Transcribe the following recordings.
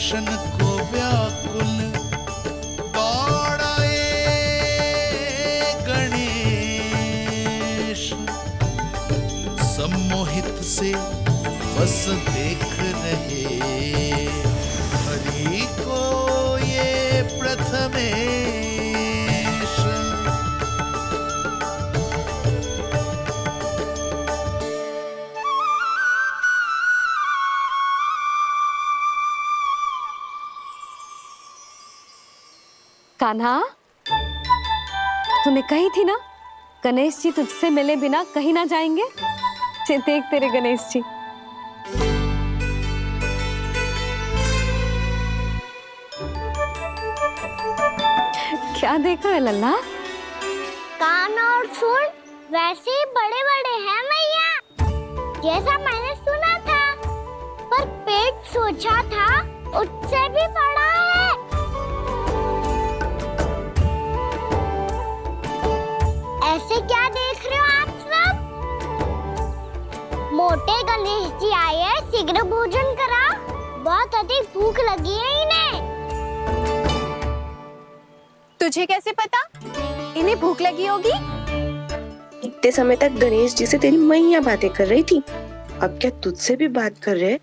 दर्शन को व्याकुल दौड़ाए गणेश। सम्मोहित से बस देख रहे हरि को ये प्रथमेश। कान्हा, तूने कही थी ना गणेश जी तुझसे मिले बिना कहीं ना जाएंगे। देख तेरे गणेश जी। क्या देख रहा है लल्ला? कान और सुन वैसे ही बड़े बड़े हैं मैया, जैसा मैंने सुना था, पर पेट सोचा था उससे भी बड़ा है। ऐसे क्या देख रहे हो आप सब? मोटे गणेश जी आए हैं, शीघ्र भोजन करा, बहुत अधिक भूख लगी है इन्हें। तुझे कैसे पता इन्हें भूख लगी होगी? इतने समय तक गणेश जी से तेरी मैया बातें कर रही थी, अब क्या तुझसे भी बात कर रहे?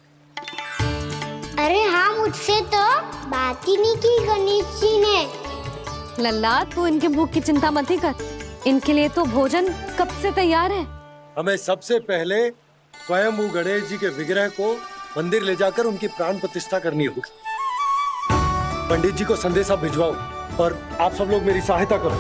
अरे हाँ, मुझसे तो बात ही नहीं की गणेश जी ने। लल्ला, तू इनके भूख की चिंता मत ही कर, इनके लिए तो भोजन कब से तैयार है। हमें सबसे पहले स्वयं गणेश जी के विग्रह को मंदिर ले जाकर उनकी प्राण प्रतिष्ठा करनी होगी। पंडित जी को संदेशा भिजवाओ और आप सब लोग मेरी सहायता करो।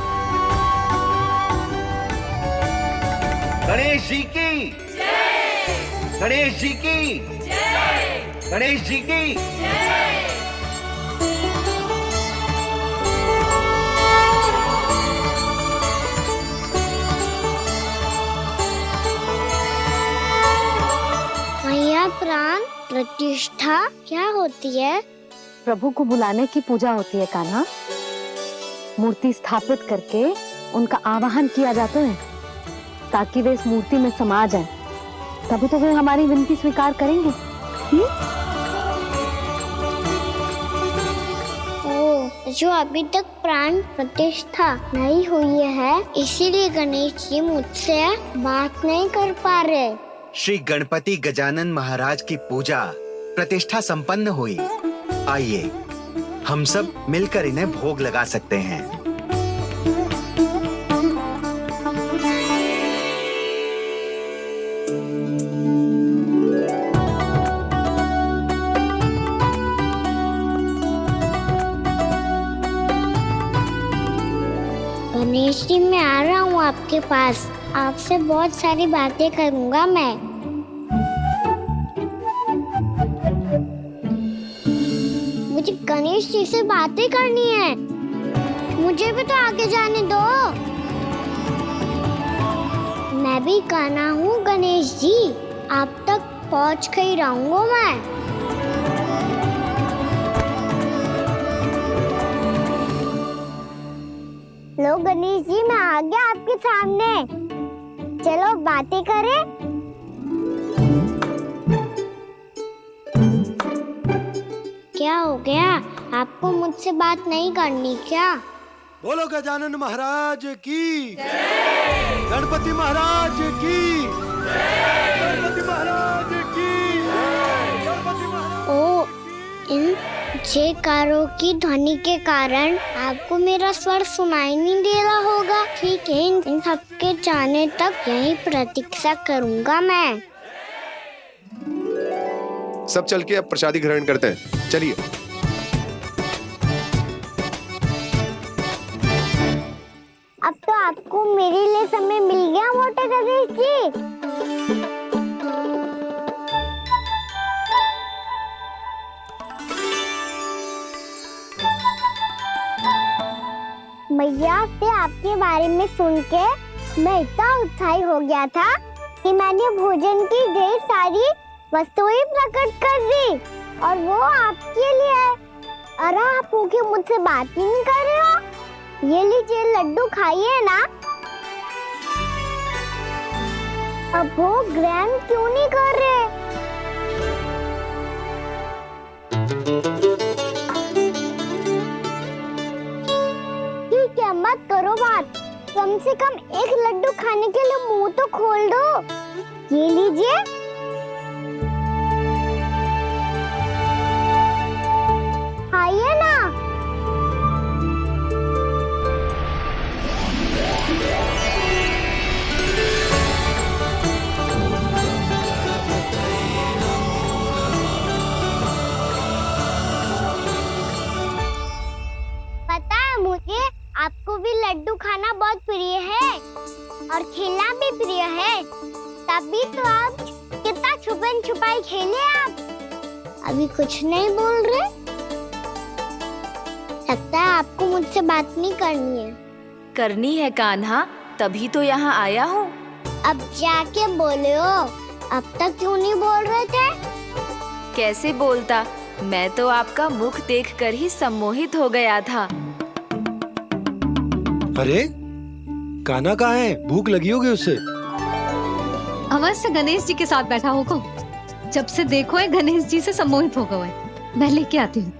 गणेश जी की जय! गणेश जी की जय! गणेश जी की जय! मैया, प्राण प्रतिष्ठा क्या होती है? प्रभु को बुलाने की पूजा होती है कान्हा। मूर्ति स्थापित करके उनका आवाहन किया जाता है ताकि वे इस मूर्ति में समा जाएं। तभी तो वे हमारी विनती स्वीकार करेंगे। जो अभी तक प्राण प्रतिष्ठा नहीं हुई है, इसीलिए गणेश जी मुझसे बात नहीं कर पा रहे। श्री गणपति गजानन महाराज की पूजा प्रतिष्ठा संपन्न हुई। आइए हम सब मिलकर इन्हें भोग लगा सकते हैं। गणेश जी, मैं आ रहा हूँ आपके पास, आपसे बहुत सारी बातें करूँगा मैं। मुझे गणेश जी से बातें करनी है, मुझे भी तो आगे जाने दो। मैं भी कान्हा हूँ गणेश जी, आप तक पहुँच कर ही रहूँगा मैं। लो गणेश जी, मैं आ गया आपके सामने, चलो बातें करें। क्या हो गया, आपको मुझसे बात नहीं करनी क्या? बोलो गजानन महाराज की जय! गणपति महाराज की जय! गणपति महाराज की जय! गणपति महाराज। ओ, इन जयकारों की ध्वनि के कारण आपको मेरा स्वर सुनाई नहीं दे रहा होगा। ठीक है, इन सबके जाने तक यही प्रतीक्षा करूंगा मैं। सब चल के अब प्रसादी ग्रहण करते हैं, चलिए। अब तो आपको मेरे लिए समय मिल गया मोटे गणेश जी। मैया से आपके बारे में सुन के मैं इतना उत्साही हो गया था कि मैंने भोजन की ढेर सारी वस्तुएं प्रकट कर दी, और वो आपके लिए। अरे आप भूखे मुझसे बात ही नहीं कर रहे हो। ये लीजिए लड्डू, खाइए ना। अब वो ग्रहण क्यों नहीं कर रहे? लीजिए। आइए ना। पता है मुझे आपको भी लड्डू खाना बहुत प्रिय है और खेलना भी प्रिय है, तभी तो आप कितना छुपन छुपाई खेले आप। अभी कुछ नहीं बोल रहे? लगता है आपको मुझसे बात नहीं करनी है। करनी है कान्हा, तभी तो यहाँ आया हूँ। अब जाके बोले हो, अब तक क्यों नहीं बोल रहे थे? कैसे बोलता, मैं तो आपका मुख देखकर ही सम्मोहित हो गया था। अरे कान्हा कहाँ है? भूख लगी होगी उसे। अवश्य गणेश जी के साथ बैठा होगा। जब से देखो है गणेश जी से सम्मोहित हो गए। मैं लेके आती हूँ।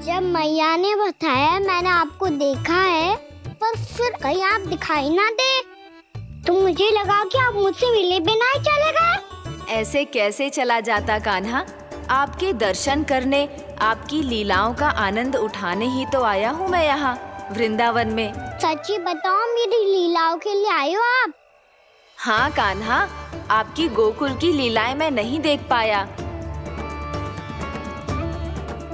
जब मैया ने बताया मैंने आपको देखा है, पर फिर कहीं आप दिखाई ना दे तो मुझे लगा कि आप मुझसे मिले बिना ही चले गए। ऐसे कैसे चला जाता कान्हा, आपके दर्शन करने, आपकी लीलाओं का आनंद उठाने ही तो आया हूँ मैं यहाँ वृंदावन में। सच्ची बताओ, मेरी लीलाओं के लिए आए हो आप? हाँ कान्हा, आपकी गोकुल की लीलाएं मैं नहीं देख पाया,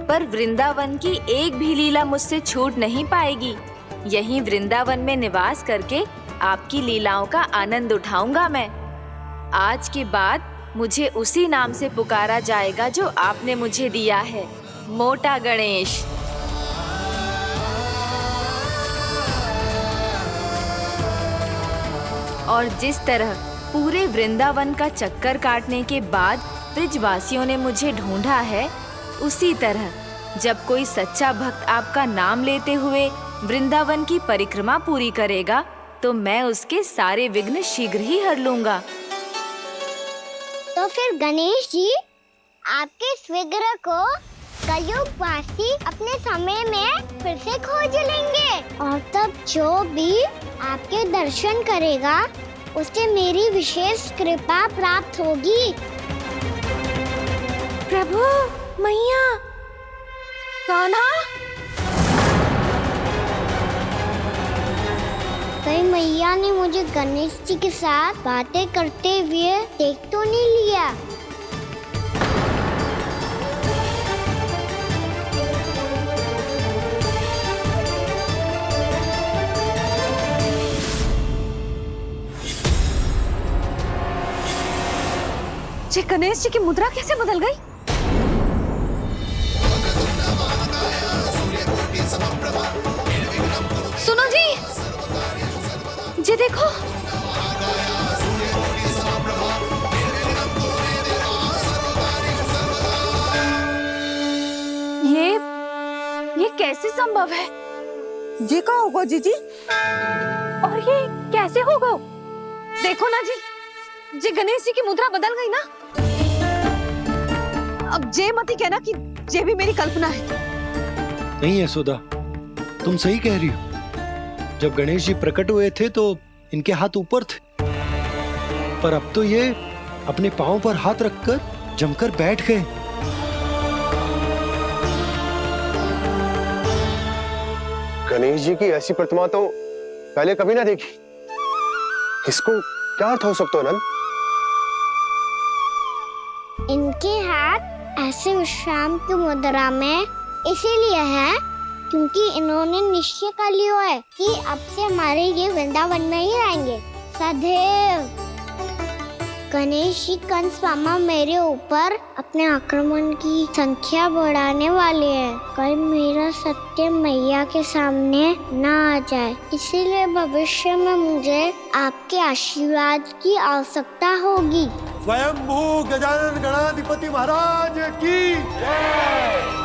पर वृंदावन की एक भी लीला मुझसे छूट नहीं पाएगी। यहीं वृंदावन में निवास करके आपकी लीलाओं का आनंद उठाऊंगा मैं। आज के बाद मुझे उसी नाम से पुकारा जाएगा जो आपने मुझे दिया है, मोटा गणेश। और जिस तरह पूरे वृंदावन का चक्कर काटने के बाद ब्रिजवासियों ने मुझे ढूंढा है, उसी तरह जब कोई सच्चा भक्त आपका नाम लेते हुए वृंदावन की परिक्रमा पूरी करेगा, तो मैं उसके सारे विघ्न शीघ्र ही हर लूंगा। तो फिर गणेश जी, आपके इस विग्रह को कलयुग वासी अपने समय में फिर से खोज लेंगे, और तब जो भी आपके दर्शन करेगा उसे मेरी विशेष कृपा प्राप्त होगी। प्रभु, मैया, कान्हा। कहीं मैया ने मुझे गणेश जी के साथ बातें करते हुए देख तो नहीं लिया? ये गणेश जी की मुद्रा कैसे बदल गई? सुनो जी, ये देखो। ये कैसे संभव है? जी का होगा जीजी? और ये कैसे होगा? देखो ना जी, जे गणेश जी की मुद्रा बदल गई ना। अब जे मत ही कहना कि जे भी मेरी कल्पना है। नहीं यशोदा, तुम सही कह रही हो। जब गणेश जी प्रकट हुए थे तो इनके हाथ ऊपर थे, पर अब तो ये अपने पांव पर हाथ रखकर जमकर बैठ गए। गणेश जी की ऐसी प्रतिमा तो पहले कभी ना देखी। इसको क्या अर्थ हो सकता है नंद? इनके हाथ ऐसे विश्राम की मुद्रा में इसीलिए है क्योंकि इन्होंने निश्चय कर लिया है कि अब से हमारे ये वृंदावन में ही रहेंगे सदैव। गणेश जी कंस मामा मेरे ऊपर अपने आक्रमण की संख्या बढ़ाने वाले हैं, कहीं मेरा सत्य मैया के सामने ना आ जाए। इसीलिए भविष्य में मुझे आपके आशीर्वाद की आवश्यकता होगी। स्वयंभू गजानन गणाधिपति महाराज की जय।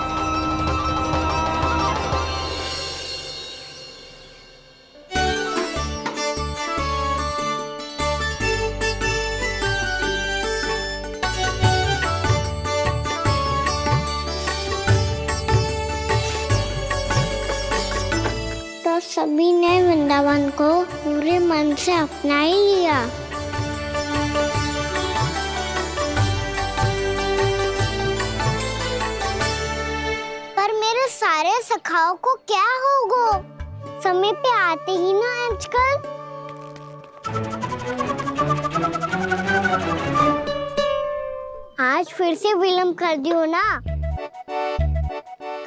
तो सभी ने वृंदावन को पूरे मन से अपना ही लिया। खाओ को क्या होगा? समय पे आते ही ना आजकल। आज फिर से विलम्ब कर दी हो ना?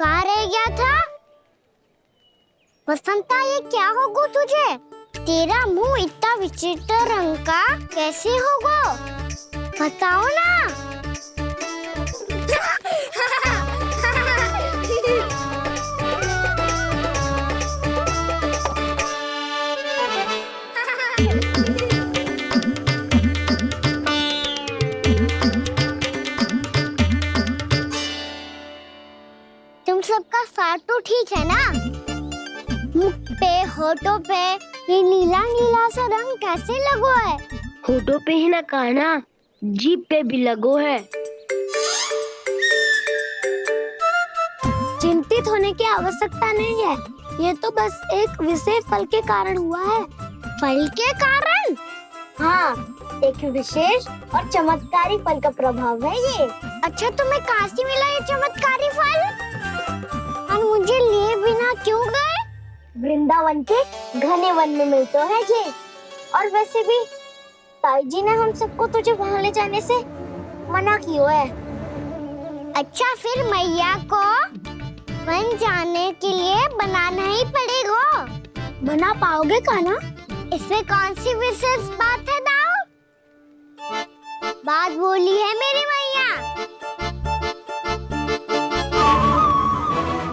कहाँ रह गया था? वसंता, ये क्या होगा तुझे? तेरा मुंह इतना विचित्र रंग का कैसे होगा? बताओ ना। तुम सबका साथ तो ठीक है ना? मुख पे, होठों पे ये नीला नीला सा रंग कैसे लगो है? होठों पे ही ना कान्हा, जीभ पे भी लगो है। चिंतित होने की आवश्यकता नहीं है। ये तो बस एक विशेष फल के कारण हुआ है। फल के कारण? हाँ, एक विशेष और चमत्कारी फल का प्रभाव है ये। अच्छा, तुम्हें कहाँ से मिला ये चमत्कारी फल? और मुझे लिए बिना क्यों गए? वृंदावन के घने वन में मिलते है ये। और वैसे भी ताई जी ने हम सबको तुझे वहाँ ले जाने से मना किया है। अच्छा, फिर मैया को वन जाने के लिए बनाना ही पड़ेगा। बना पाओगे कान्हा? इसमें कौन सी विशेष बात है दाऊ? बात बोली है मेरी मैया।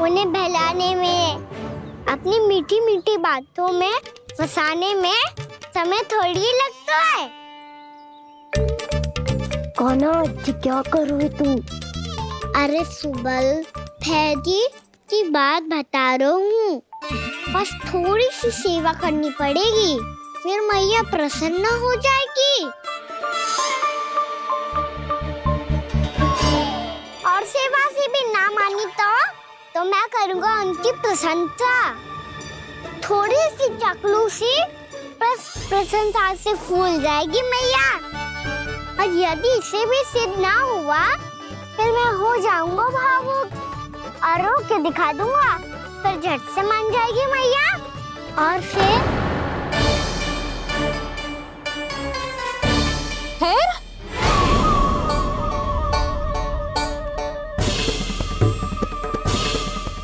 उन्हें बहलाने में, अपनी मीठी मीठी बातों में फंसाने में समय थोड़ी लगता है। कौन क्या करोगे तुम? अरे सुबल, फैजी की बात बता रहा हूँ। बस थोड़ी सी सेवा करनी पड़ेगी, फिर मैया प्रसन्न हो जाएगी। और सेवा से भी ना मानी तो मैं करूँगा उनकी प्रशंसा। थोड़ी सी चाकलूसी प्रशंसा से फूल जाएगी मैया। और यदि इसे भी सिद्ध ना हुआ, फिर मैं हो जाऊंगा भावुक और रो के दिखा दूंगा। फिर झट से मान जाएगी मैया। और फिर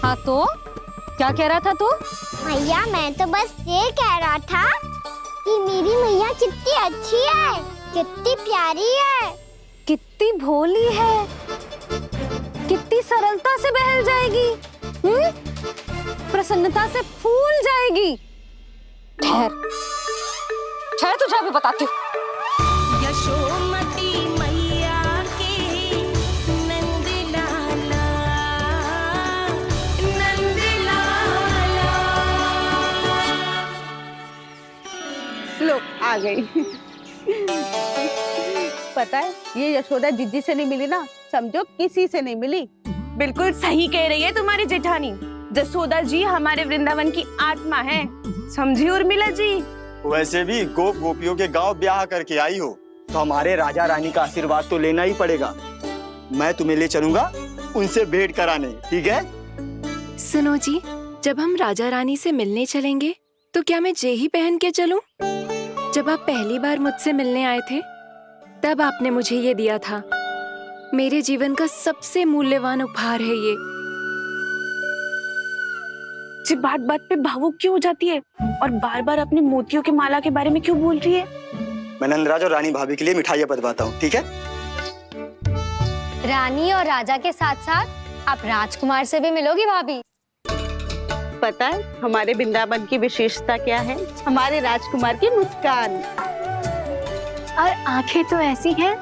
हाँ तो क्या कह रहा था तू? मैया, मैं तो बस ये कह रहा था कि मेरी मैया कितनी अच्छी है, कितनी प्यारी है, कितनी भोली है, कितनी सरलता से बहल जाएगी, प्रसन्नता से फूल जाएगी। ठहर ठहर, तुझे भी बताती हूँ। यशोमती मैया के नंद लाला, नंद लाला। लो आ गई। पता है, ये यशोदा जीजी से नहीं मिली ना, समझो किसी से नहीं मिली। बिल्कुल सही कह रही है तुम्हारी जेठानी। जसोदा जी हमारे वृंदावन की आत्मा है, समझी उर्मिला जी? वैसे भी गोप गोपियों के गांव ब्याह करके आई हो, तो हमारे राजा रानी का आशीर्वाद तो लेना ही पड़ेगा। मैं तुम्हें ले चलूंगा उनसे भेंट कराने, ठीक है? सुनो जी, जब हम राजा रानी से मिलने चलेंगे तो क्या मैं जे ही पहन के चलूं? जब आप पहली बार मुझसे मिलने आए थे, तब आपने मुझे ये दिया था। मेरे जीवन का सबसे मूल्यवान उपहार है ये। जी बात बात पे भावुक क्यों हो जाती है और बार बार अपनी मोतियों की माला के बारे में क्यों बोल रही है? मैं नंदराज और रानी भाभी के लिए मिठाइयाँ बंटवाता हूँ, ठीक है? रानी और राजा के साथ साथ आप राजकुमार से भी मिलोगी भाभी। पता है हमारे वृंदावन की विशेषता क्या है? हमारे राजकुमार की मुस्कान। और आंखें तो ऐसी हैं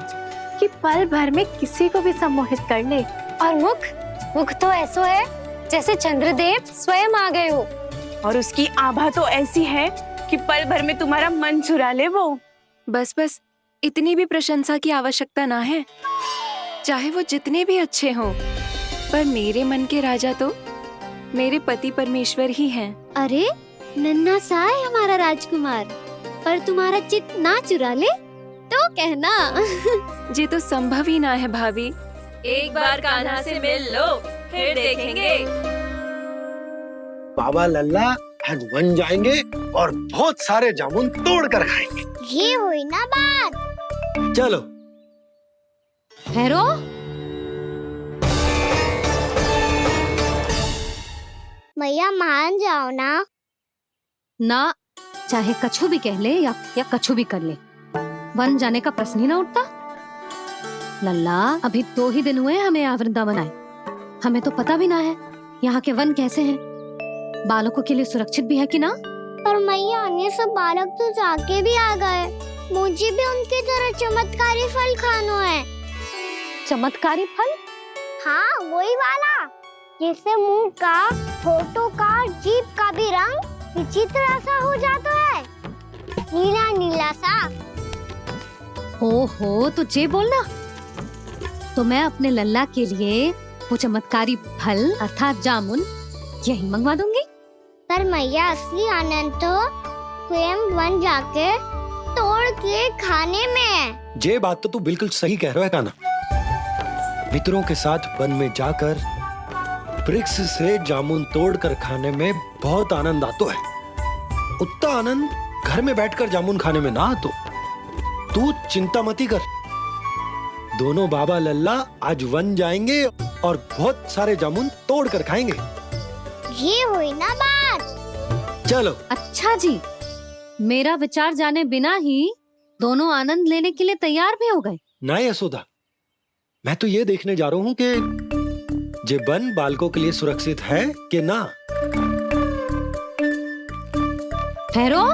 कि पल भर में किसी को भी सम्मोहित कर ले। और मुख तो ऐसा है जैसे चंद्रदेव स्वयं आ गए हो। और उसकी आभा तो ऐसी है कि पल भर में तुम्हारा मन चुरा ले वो। बस बस, इतनी भी प्रशंसा की आवश्यकता ना है। चाहे वो जितने भी अच्छे हों, पर मेरे मन के राजा तो मेरे पति परमेश्वर ही हैं। अरे नन्हा सा है हमारा राजकुमार, पर तुम्हारा चित्त ना चुरा ले तो कहना। ये तो संभव ही ना है भाभी। एक बार कान्हा से मिल लो, फिर देखेंगे। बाबा लल्ला आज वन जाएंगे और बहुत सारे जामुन तोड़ कर खाएंगे। ये हुई ना बात। चलो। भैरो, मैया मान जाओ ना। ना, चाहे कछु भी कह ले या कछु भी कर ले, वन जाने का प्रश्न ही ना उठता। लल्ला, अभी 2 ही दिन हुए हमें यहाँ वृंदावन आए, हमें तो पता भी ना है यहाँ के वन कैसे हैं, बालकों के लिए सुरक्षित भी है कि ना। पर मैया अन्य सब बालक तो जाके भी आ गए, मुझे भी उनकी तरह चमत्कारी फल खाना है। चमत्कारी फल? हाँ, वही वाला जिससे मुंह का, होठों का, जीभ का भी रंग विचित्र सा हो जाता है, नीला नीला सा। हो तो जे बोलना, तो मैं अपने लल्ला के लिए वो चमत्कारी फल अर्थात जामुन यही मंगवा दूंगी। पर मैया असली आनंद तो स्वयं वन जाके तोड़ के खाने में है। ये बात तो तू बिल्कुल सही कह रहा है कान्हा। मित्रों के साथ वन में जाकर वृक्ष से जामुन तोड़कर खाने में बहुत आनंद आता है। उतना आनंद घर में बैठकर जामुन खाने में ना आतो। तू चिंता मती कर, दोनों बाबा लल्ला आज वन जाएंगे और बहुत सारे जामुन तोड़कर खाएंगे। ये हुई ना बात। चलो। अच्छा जी, मेरा विचार जाने बिना ही दोनों आनंद लेने के लिए तैयार भी हो गए। ना यशोदा, मैं तो ये देखने जा रहा हूँ कि ये वन बालकों के लिए सुरक्षित है कि ना। ठहरो,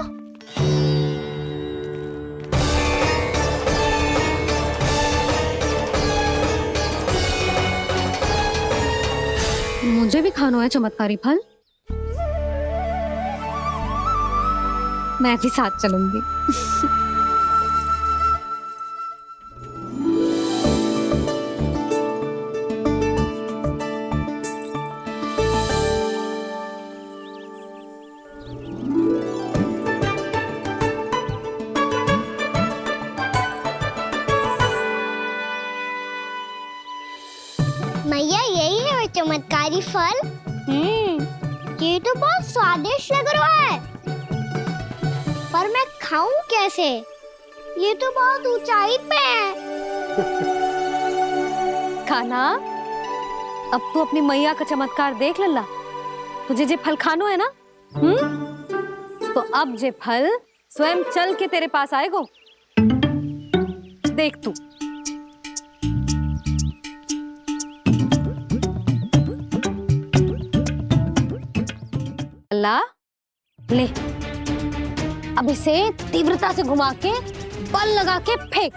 मुझे भी खाना है चमत्कारी फल, मैं भी साथ चलूंगी। मैया यही है वो चमत्कारी फल। ये तो बहुत स्वादिष्ट लग रहा है, पर मैं खाऊं कैसे? ये तो बहुत ऊंचाई पे है। खाना, अब तू अपनी मैया का चमत्कार देख लल्ला, तुझे जे फल खानो है ना, तो अब जे फल स्वयं चल के तेरे पास आएगो, देख तू। लल्ला, ले, अब इसे तीव्रता से घुमा के बल लगा के फेंक।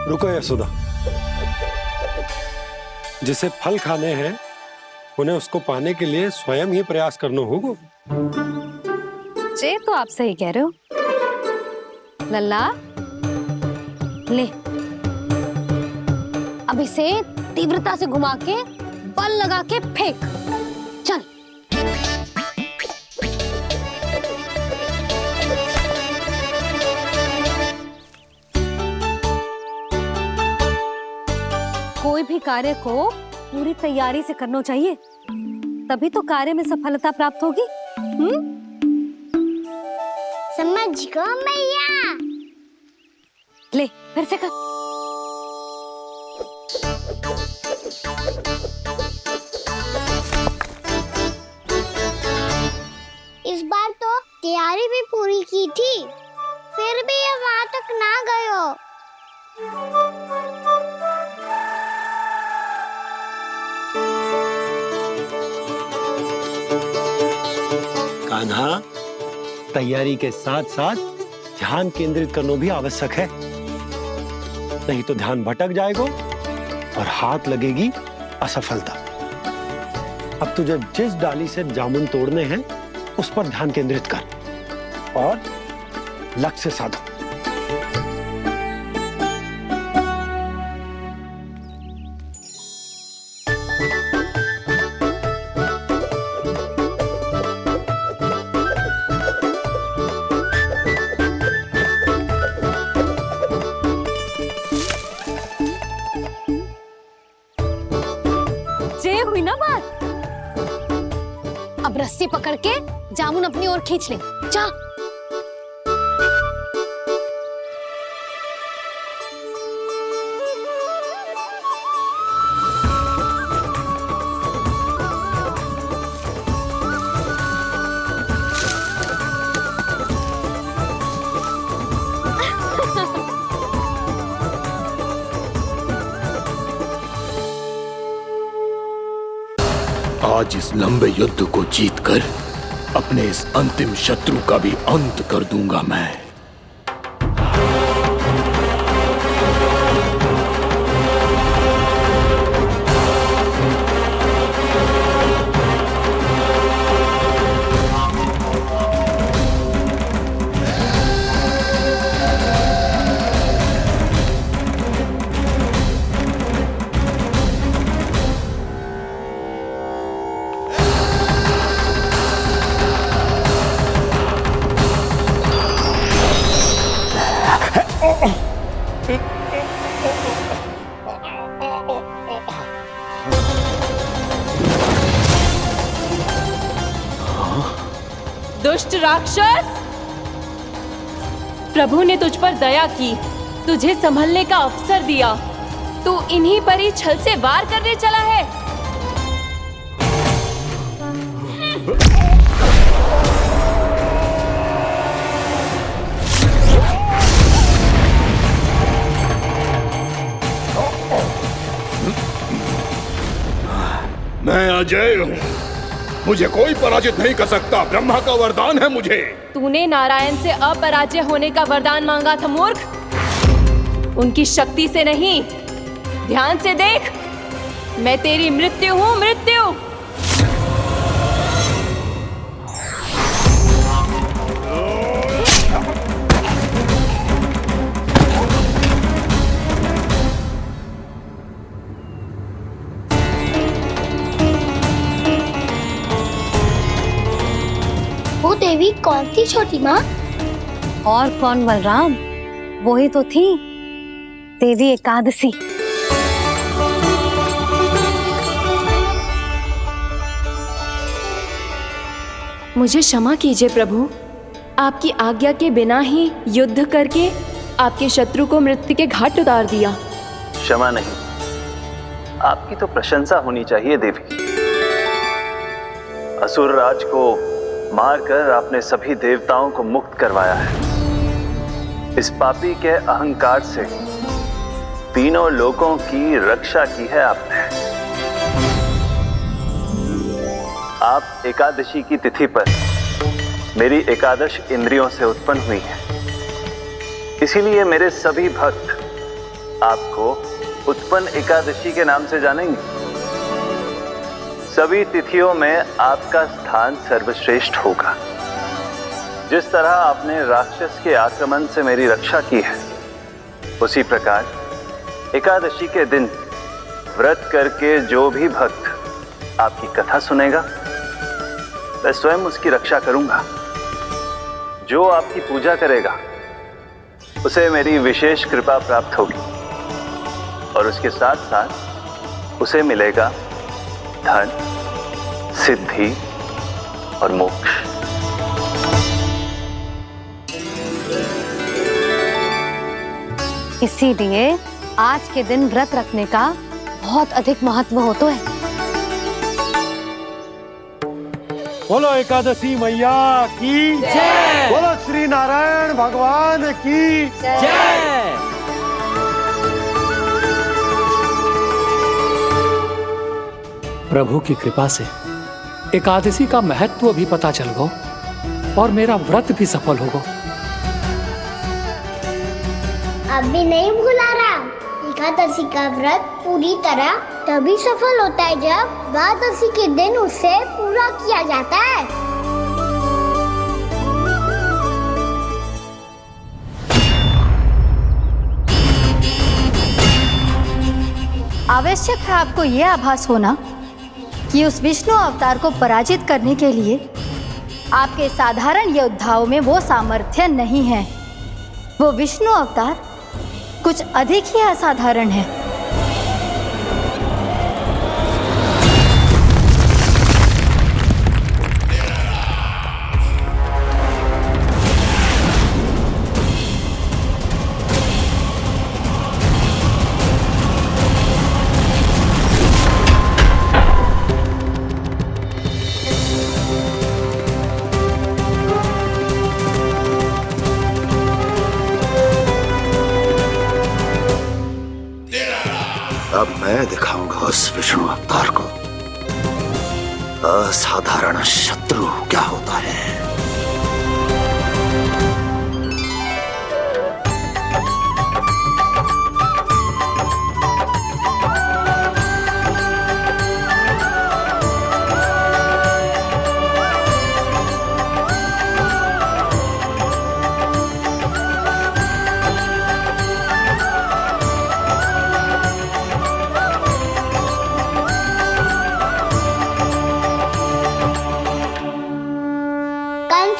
रुको यशोदा, जिसे फल खाने हैं उन्हें उसको पाने के लिए स्वयं ही प्रयास करना होगा। जे तो आप सही कह रहे हो लल्ला, ले, अब इसे तीव्रता से घुमा के बल लगा के फेंक। चल। कोई भी कार्य को पूरी तैयारी से करना चाहिए, तभी तो कार्य में सफलता प्राप्त होगी। समझ गो मैया। ले, फिर से कर। इस बार तो तैयारी भी पूरी की थी, फिर भी ये वहां तक ना गयो। कान्हा, तैयारी के साथ साथ ध्यान केंद्रित करना भी आवश्यक है, नहीं तो ध्यान भटक जाएगा और हाथ लगेगी असफलता। अब तुझे जिस डाली से जामुन तोड़ने हैं उस पर ध्यान केंद्रित कर और लक्ष्य साधो। पकड़ के जामुन अपनी ओर खींच ले। जा। आज इस लंबे युद्ध को जीतकर अपने इस अंतिम शत्रु का भी अंत कर दूंगा मैं। दुष्ट राक्षस, प्रभु ने तुझ पर दया की, तुझे संभलने का अवसर दिया। तू इन्हीं पर ही छल से वार करने चला है। मैं अजय हूँ, मुझे कोई पराजित नहीं कर सकता। ब्रह्मा का वरदान है मुझे। तूने नारायण से अपराजय होने का वरदान मांगा था मूर्ख, उनकी शक्ति से नहीं। ध्यान से देख, मैं तेरी मृत्यु हूँ, मृत्यु। वो देवी कौन थी छोटी माँ? और कौन बलराम, वही तो थी देवी एकादशी। मुझे क्षमा कीजिए प्रभु, आपकी आज्ञा के बिना ही युद्ध करके आपके शत्रु को मृत्यु के घाट उतार दिया। क्षमा नहीं, आपकी तो प्रशंसा होनी चाहिए देवी। असुर राज को मारकर आपने सभी देवताओं को मुक्त करवाया है। इस पापी के अहंकार से तीनों लोकों की रक्षा की है आपने। आप एकादशी की तिथि पर मेरी एकादश इंद्रियों से उत्पन्न हुई हैं। इसीलिए मेरे सभी भक्त आपको उत्पन्न एकादशी के नाम से जानेंगे। सभी तिथियों में आपका स्थान सर्वश्रेष्ठ होगा। जिस तरह आपने राक्षस के आक्रमण से मेरी रक्षा की है, उसी प्रकार एकादशी के दिन व्रत करके जो भी भक्त आपकी कथा सुनेगा, मैं स्वयं उसकी रक्षा करूंगा। जो आपकी पूजा करेगा उसे मेरी विशेष कृपा प्राप्त होगी और उसके साथ साथ उसे मिलेगा धन, सिद्धि और मोक्ष। इसीलिए आज के दिन व्रत रखने का बहुत अधिक महत्व होता है। बोलो एकादशी मैया की जय। बोलो श्री नारायण भगवान की जय। प्रभु की कृपा से एकादशी का महत्व भी पता चल गो और मेरा व्रत भी सफल होगा। अभी नहीं भूला रहा, एकादशी का व्रत पूरी तरह तभी सफल होता है जब द्वादशी के दिन उसे पूरा किया जाता है। आवश्यक है आपको यह आभास होना कि उस विष्णु अवतार को पराजित करने के लिए आपके साधारण योद्धाओं में वो सामर्थ्य नहीं है। वो विष्णु अवतार कुछ अधिक ही असाधारण है। मैं दिखाऊंगा उस विष्णु अवतार को असाधारण शत्रु क्या होता है।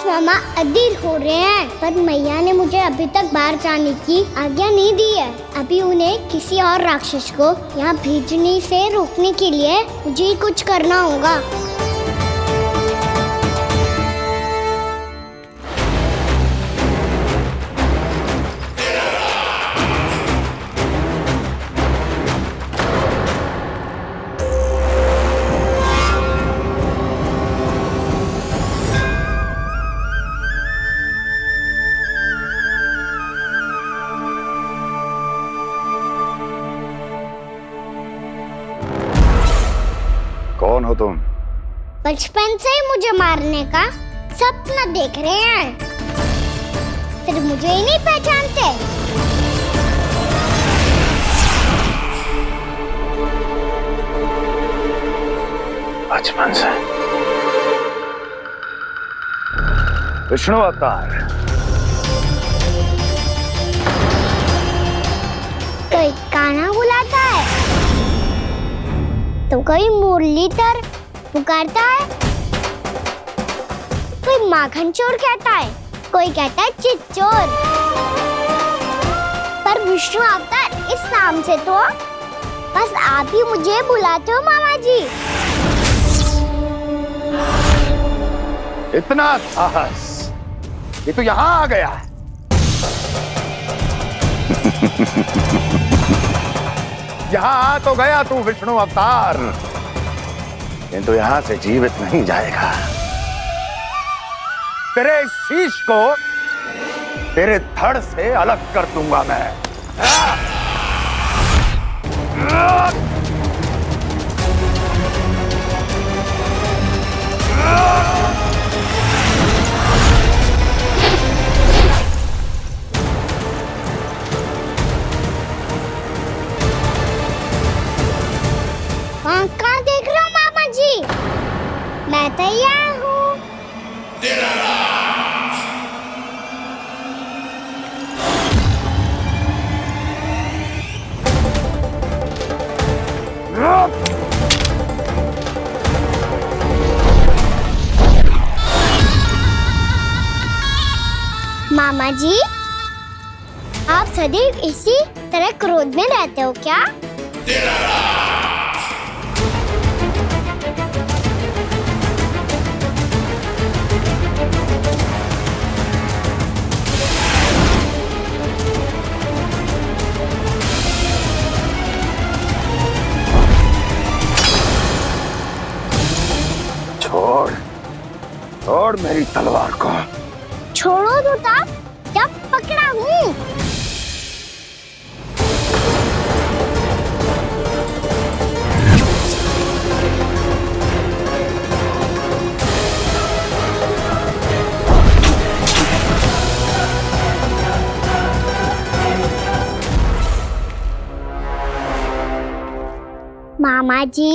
मामा अधीर हो रहे हैं, पर मैया ने मुझे अभी तक बाहर जाने की आज्ञा नहीं दी है। अभी उन्हें किसी और राक्षस को यहाँ भेजने से रोकने के लिए मुझे ही कुछ करना होगा। कौन हो तुम? बचपन से ही मुझे मारने का सपना देख रहे हैं, सिर्फ मुझे ही नहीं पहचानते। बचपन से विष्णु अवतार। कोई कान्हा बुलाता है तो कोई मुरलीधर पुकारता है, कोई माखन चोर कहता है, कोई कहता है चिच्चोर। पर विष्णु अवतार इस नाम से तो बस आप ही मुझे बुलाते हो मामा जी। इतना साहस, ये तो यहाँ आ गया है। यहाँ आ तो गया तू विष्णु अवतार, किंतु यहाँ से जीवित नहीं जाएगा। तेरे इस शीश को तेरे धड़ से अलग कर दूंगा मैं। कहाँ देख रहे हो मामा जी? मैं तैयार हूँ। मामा जी, आप सदैव इसी तरह क्रोध में रहते हो क्या? छोड़, छोड़ मेरी तलवार को। छोड़ो तो तब जब पकड़ा हूँ। मामा जी,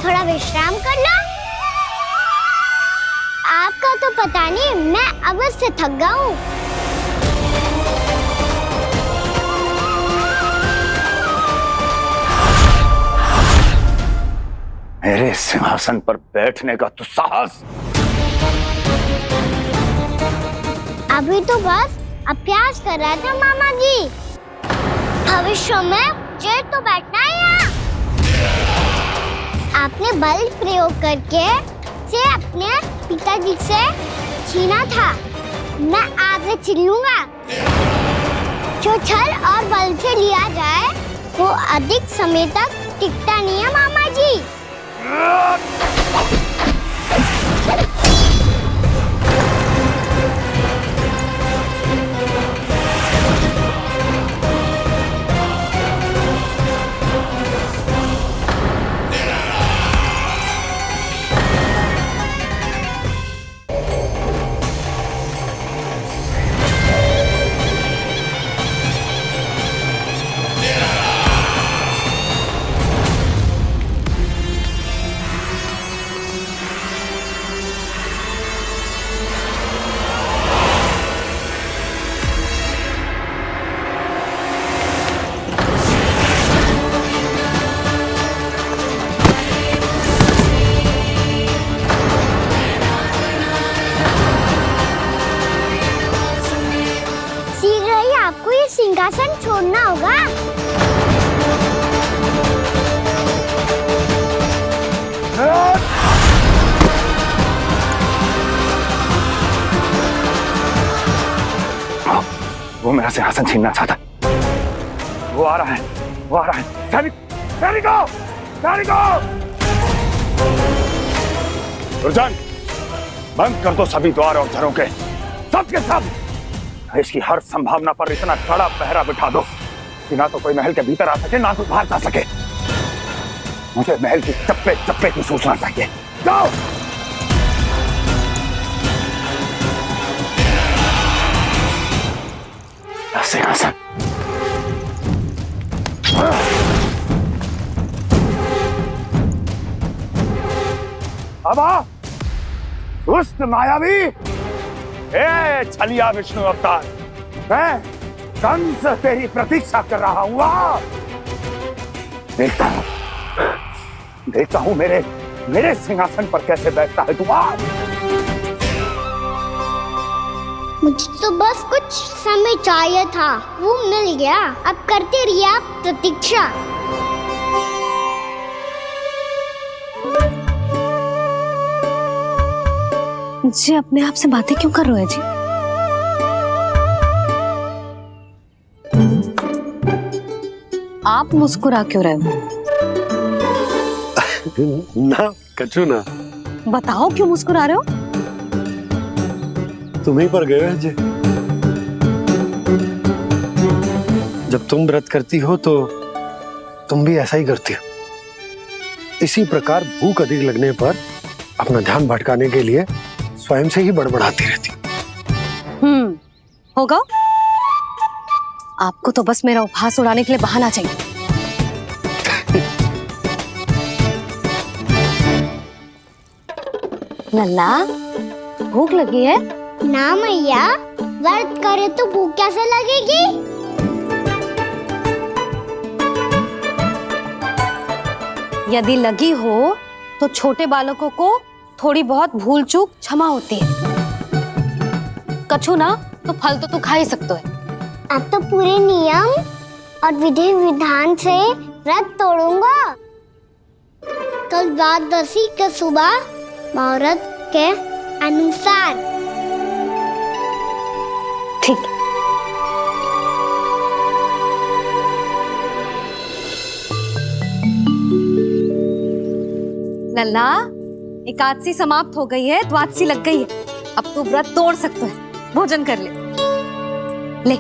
थोड़ा विश्राम कर लो। आपका तो पता नहीं, मैं अवश्य थक गया हूँ। मेरे सिंहासन पर बैठने का तू साहस? अभी तो बस अभ्यास कर रहा था मामा जी। भविष्य में मुझे तो बैठना है यहाँ। आपने बल प्रयोग करके से अपने पिताजी से छीना था, मैं आपसे छीन लूंगा। जो छल और बल से लिया जाए वो अधिक समय तक टिकता नहीं है मामा जी। होगा। वो मेरा सिंहासन छीनना चाहता है। वो आ रहा है, वो आ रहा है। सैनिकों! दुर्जन, बंद कर दो सभी द्वार और घरों के सब के सब। इसकी हर संभावना पर इतना कड़ा पहरा बिठा दो कि ना तो कोई महल के भीतर आ सके, ना कोई बाहर जा सके। मुझे महल की चप्पे चप्पे की सूचना चाहिए। जाओ। सिंहासन अब आ, दुष्ट मायावी, छलिया विष्णु अवतार, मैं कंस तेरी प्रतीक्षा कर रहा हूँ। देखता हूँ मेरे सिंहासन पर कैसे बैठता है तू। मुझे तो बस कुछ समय चाहिए था, वो मिल गया। अब करते रहिए आप प्रतीक्षा। जी अपने आप से बातें क्यों कर रहे हो जी? आप मुस्कुरा क्यों रहे हो? ना कचू ना। बताओ क्यों मुस्कुरा रहे हो? तुम ही पर गए हो जी। जब तुम व्रत करती हो तो तुम भी ऐसा ही करती हो। इसी प्रकार भूख अधिक लगने पर अपना ध्यान भटकाने के लिए स्वयं से ही बड़बड़ाती रहती। होगा। आपको तो बस मेरा उपहास उड़ाने के लिए बहाना चाहिए। नन्ना, भूख लगी है? ना मैया, व्रत करे तो भूख कैसे लगेगी? यदि लगी हो तो छोटे बालकों को थोड़ी बहुत भूल चूक क्षमा होती है। कछु ना तो फल तो तू खा ही सकते है। अब तो पूरे नियम और विधि विधान से व्रत तोड़ूंगा। कल द्वादशी के सुबह मुहूर्त के अनुसार। ठीक। लल्ला, एकादशी समाप्त हो गई है, द्वादशी लग गई है। अब तू व्रत तोड़ सकते है। भोजन कर ले। ले।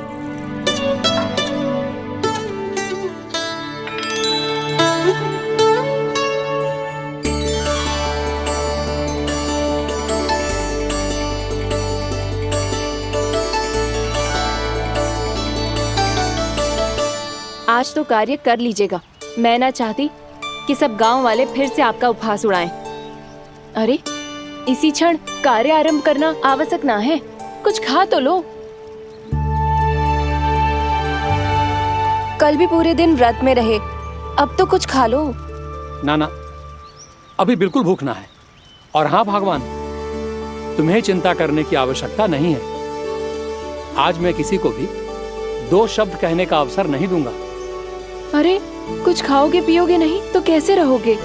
आज तो कार्य कर लीजिएगा। मैं ना चाहती कि सब गांव वाले फिर से आपका उपहास उड़ाएं। अरे, इसी क्षण कार्य आरंभ करना आवश्यक ना है। कुछ खा तो लो। कल भी पूरे दिन व्रत में रहे, अब तो कुछ खा लो। ना ना, अभी बिल्कुल भूख ना है। और हाँ भगवान, तुम्हें चिंता करने की आवश्यकता नहीं है। आज मैं किसी को भी 2 शब्द कहने का अवसर नहीं दूंगा। अरे, कुछ खाओगे पियोगे नहीं तो कैसे रहोगे?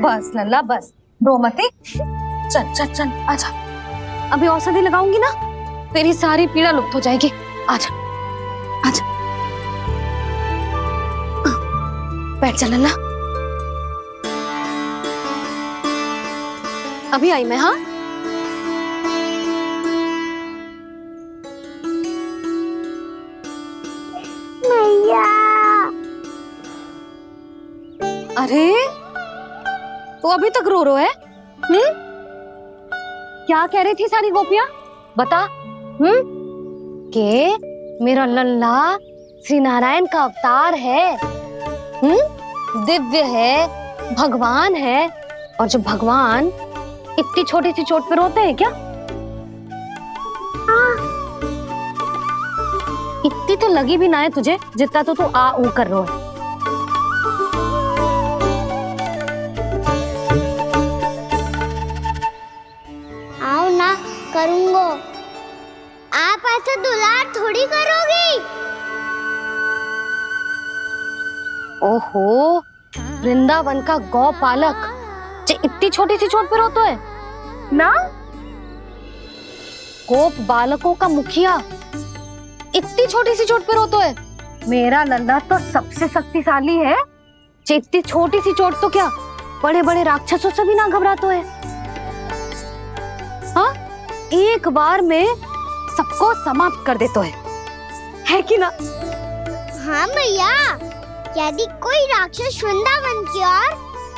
बस लल्ला, बस रो मते। चल चल चल, आजा। अभी औषधि लगाऊंगी ना, तेरी सारी पीड़ा लुप्त हो जाएगी। आजा आजा, बैठ जा लल्ला। अभी आई मैं। हाँ, मैया। अरे तो अभी तक रो रो है? क्या कह रही थी सारी गोपियां? बता। के मेरा लल्ला श्री नारायण का अवतार है, दिव्य है, भगवान है। और जब भगवान इतनी छोटी सी चोट पे रोते हैं क्या? इतनी तो लगी भी ना है तुझे जितना तो तू आ ऊ कर रहा है। आओ ना करूंगो। आप ऐसा दुलार थोड़ी करोगी। ओहो, वृंदावन का गौपालक जो इतनी छोटी सी चोट पे रोता है ना? गोप बालकों का मुखिया इतनी छोटी सी चोट पे रोता है। मेरा लल्ला तो सबसे शक्तिशाली है। इतनी छोटी सी चोट तो क्या बड़े बड़े राक्षसों से भी ना घबराता है। हाँ, एक बार में सबको समाप्त कर देता है कि ना? हाँ भैया, यदि कोई राक्षस वृंदावन की ओर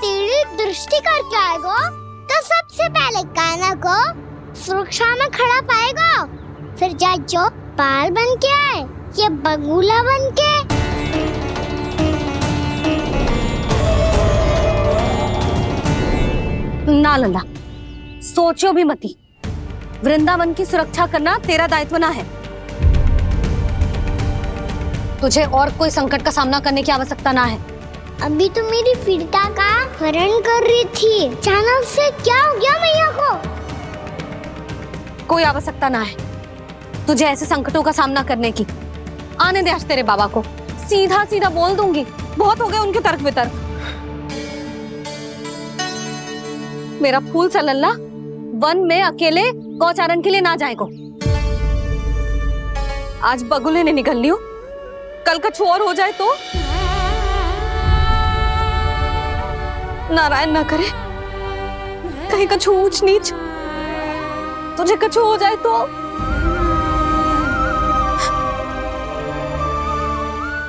तेरी दृष्टि करके आएगा तो सबसे पहले कान्हा को सुरक्षा में खड़ा पाएगा। फिर चाहे जो बाल बन के आए या बगुला बन के। ना लल्ला, सोचो भी मती। वृंदावन की सुरक्षा करना तेरा दायित्व ना है। तुझे और कोई संकट का सामना करने की आवश्यकता ना है। अभी तो मेरी पीड़िता का हरण कर रही थी, अचानक से क्या हो गया मैया को? कोई आवश्यकता ना है तुझे ऐसे संकटों का सामना करने की। आने दे आज तेरे बाबा को, सीधा सीधा बोल दूंगी। बहुत हो गए उनके तर्क वितर्क। मेरा फूल सा लल्ला वन में अकेले गौचारण के लिए ना जाए को। आज बगुले ने निकल लियो, कल कछु और हो जाए तो? नारायण ना करे, कहीं कछु ऊंच नीच तुझे कछु हो जाए तो?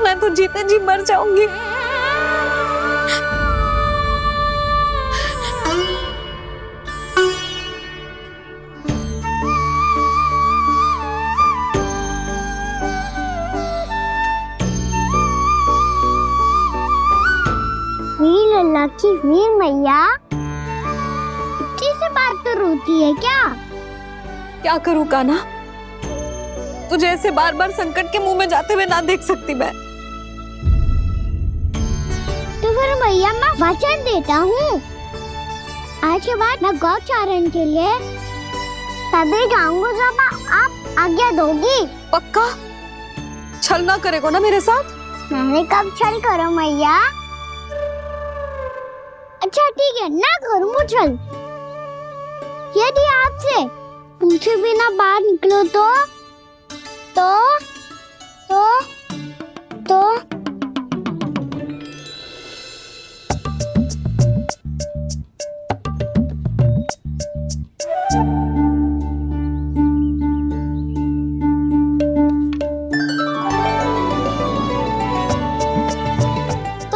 मैं तो जीते जी मर जाऊंगी। वीर लल्ला की वीर मैया इतनी से बात तो रोती है क्या? क्या करूं कान्हा, तुझे ऐसे बार बार संकट के मुंह में जाते हुए ना देख सकती मैं। तो फिर मैया मैं वचन देता हूँ, आज के बाद मैं गौचारण के लिए तभी जाऊंगा जब आप आज्ञा दोगी। पक्का? छल ना करेगा ना मेरे साथ? मैंने कब छल करो मैया? अच्छा ठीक है, ना करूँ छल। यदि आपसे पूछे बिना बाहर निकलो तो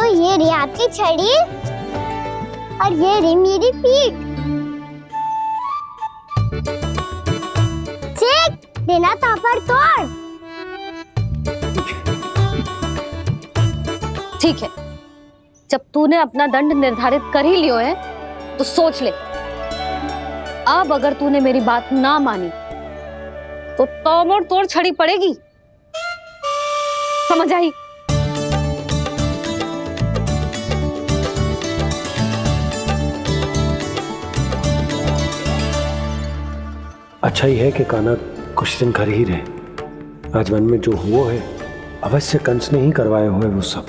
ये रही आपकी छड़ी और ये रही मेरी पीठ। सेक देना तापर तोड़। ठीक है, जब तूने अपना दंड निर्धारित कर ही लियो है तो सोच ले। अब अगर तूने मेरी बात ना मानी तो तोड़ तोड़ छड़ी पड़ेगी, समझ आई? अच्छा ही है कि कान्हा कुछ दिन घर ही रहे। आज वन में जो हुआ है अवश्य कंस ने ही करवाए हुए वो सब।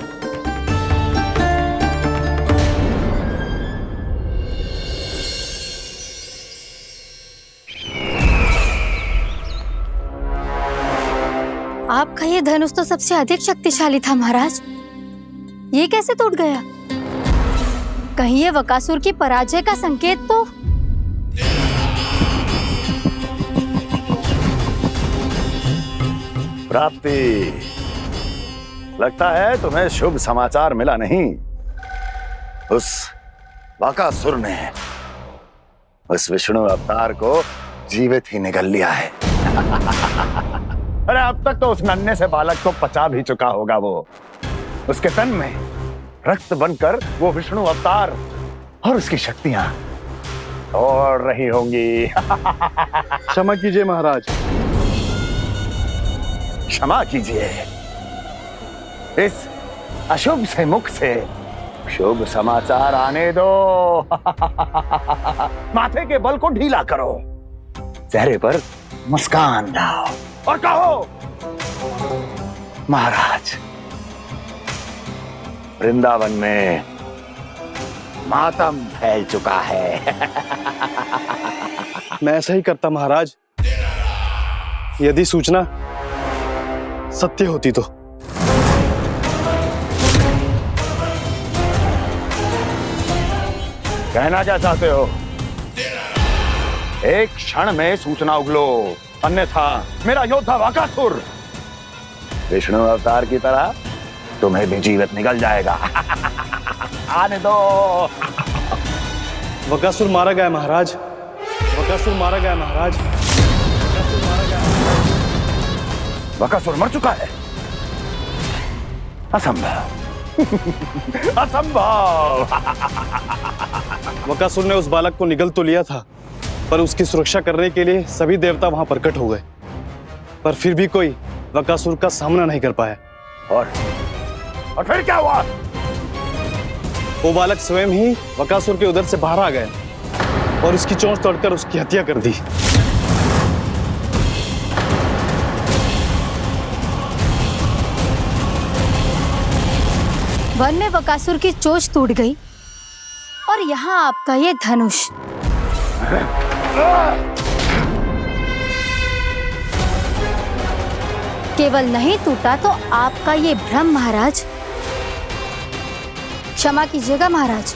आपका ये धनुष तो सबसे अधिक शक्तिशाली था महाराज, ये कैसे टूट गया? कहीं ये बकासुर की पराजय का संकेत तो? प्राप्ति, लगता है तुम्हें शुभ समाचार मिला नहीं। उस बकासुर ने उस विष्णु अवतार को जीवित ही निगल लिया है। अरे अब तक तो उस नन्हे से बालक को पचा भी चुका होगा वो। उसके तन में रक्त बनकर वो विष्णु अवतार और उसकी शक्तियां और रही होंगी। क्षमा कीजिए महाराज। क्षमा कीजिए। इस अशुभ से मुख से शुभ समाचार आने दो। माथे के बल को ढीला करो, चेहरे पर मुस्कान लाओ और कहो, महाराज वृंदावन में मातम फैल चुका है। मैं ऐसा ही करता महाराज, यदि सूचना सत्य होती तो। कहना क्या चाहते हो? एक क्षण में सूचना उगलो, अन्यथा मेरा योद्धा वकासुर विष्णु अवतार की तरह तुम्हें भी जीवित निकल जाएगा। आने दो। वकासुर मारा गया महाराज, वकासुर मारा गया महाराज, वकासुर मारा गया। वकासुर मर चुका है? असंभव। असंभव। वकासुर ने उस बालक को निगल तो लिया था, पर उसकी सुरक्षा करने के लिए सभी देवता वहां प्रकट हो गए, पर फिर भी कोई वकासुर का सामना नहीं कर पाया। और फिर क्या हुआ? वो बालक स्वयं ही वकासुर के उदर से बाहर आ गया और उसकी चोंच तोड़कर उसकी हत्या कर दी। वन में बकासुर की चोंच टूट गई और यहाँ आपका ये धनुष। केवल नहीं टूटा तो आपका ये भ्रम महाराज। क्षमा कीजिएगा महाराज,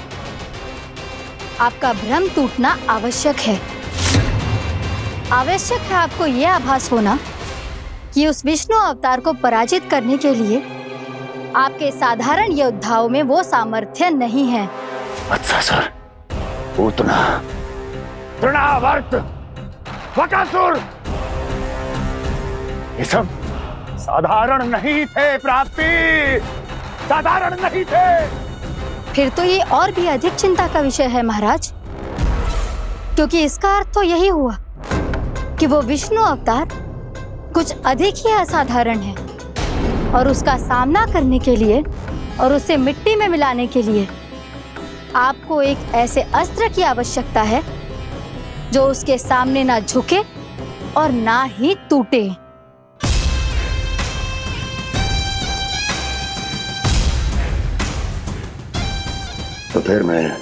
आपका भ्रम टूटना आवश्यक है। आवश्यक है आपको यह आभास होना कि उस विष्णु अवतार को पराजित करने के लिए आपके साधारण योद्धाओं में वो सामर्थ्य नहीं है। अच्छा सर, पूतना, तृणावर्त, वकासुर, ये सब साधारण नहीं थे प्राप्ति, साधारण नहीं थे। फिर तो ये और भी अधिक चिंता का विषय है महाराज, क्योंकि इसका अर्थ तो यही हुआ कि वो विष्णु अवतार कुछ अधिक ही असाधारण है और उसका सामना करने के लिए और उसे मिट्टी में मिलाने के लिए आपको एक ऐसे अस्त्र की आवश्यकता है जो उसके सामने ना झुके और ना ही टूटे। तो फिर मैं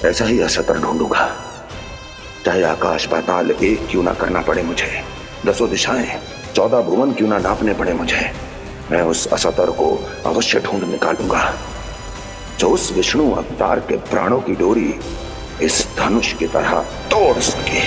ऐसा ही असत्र ढूंढूंगा, चाहे आकाश पाताल एक क्यों ना करना पड़े मुझे, 10 दिशाएं 14 भुवन क्यों ना नापने पड़े मुझे। मैं उस असतर को अवश्य ढूंढ निकालूंगा जो उस विष्णु अवतार के प्राणों की डोरी इस धनुष की तरह तोड़ सके।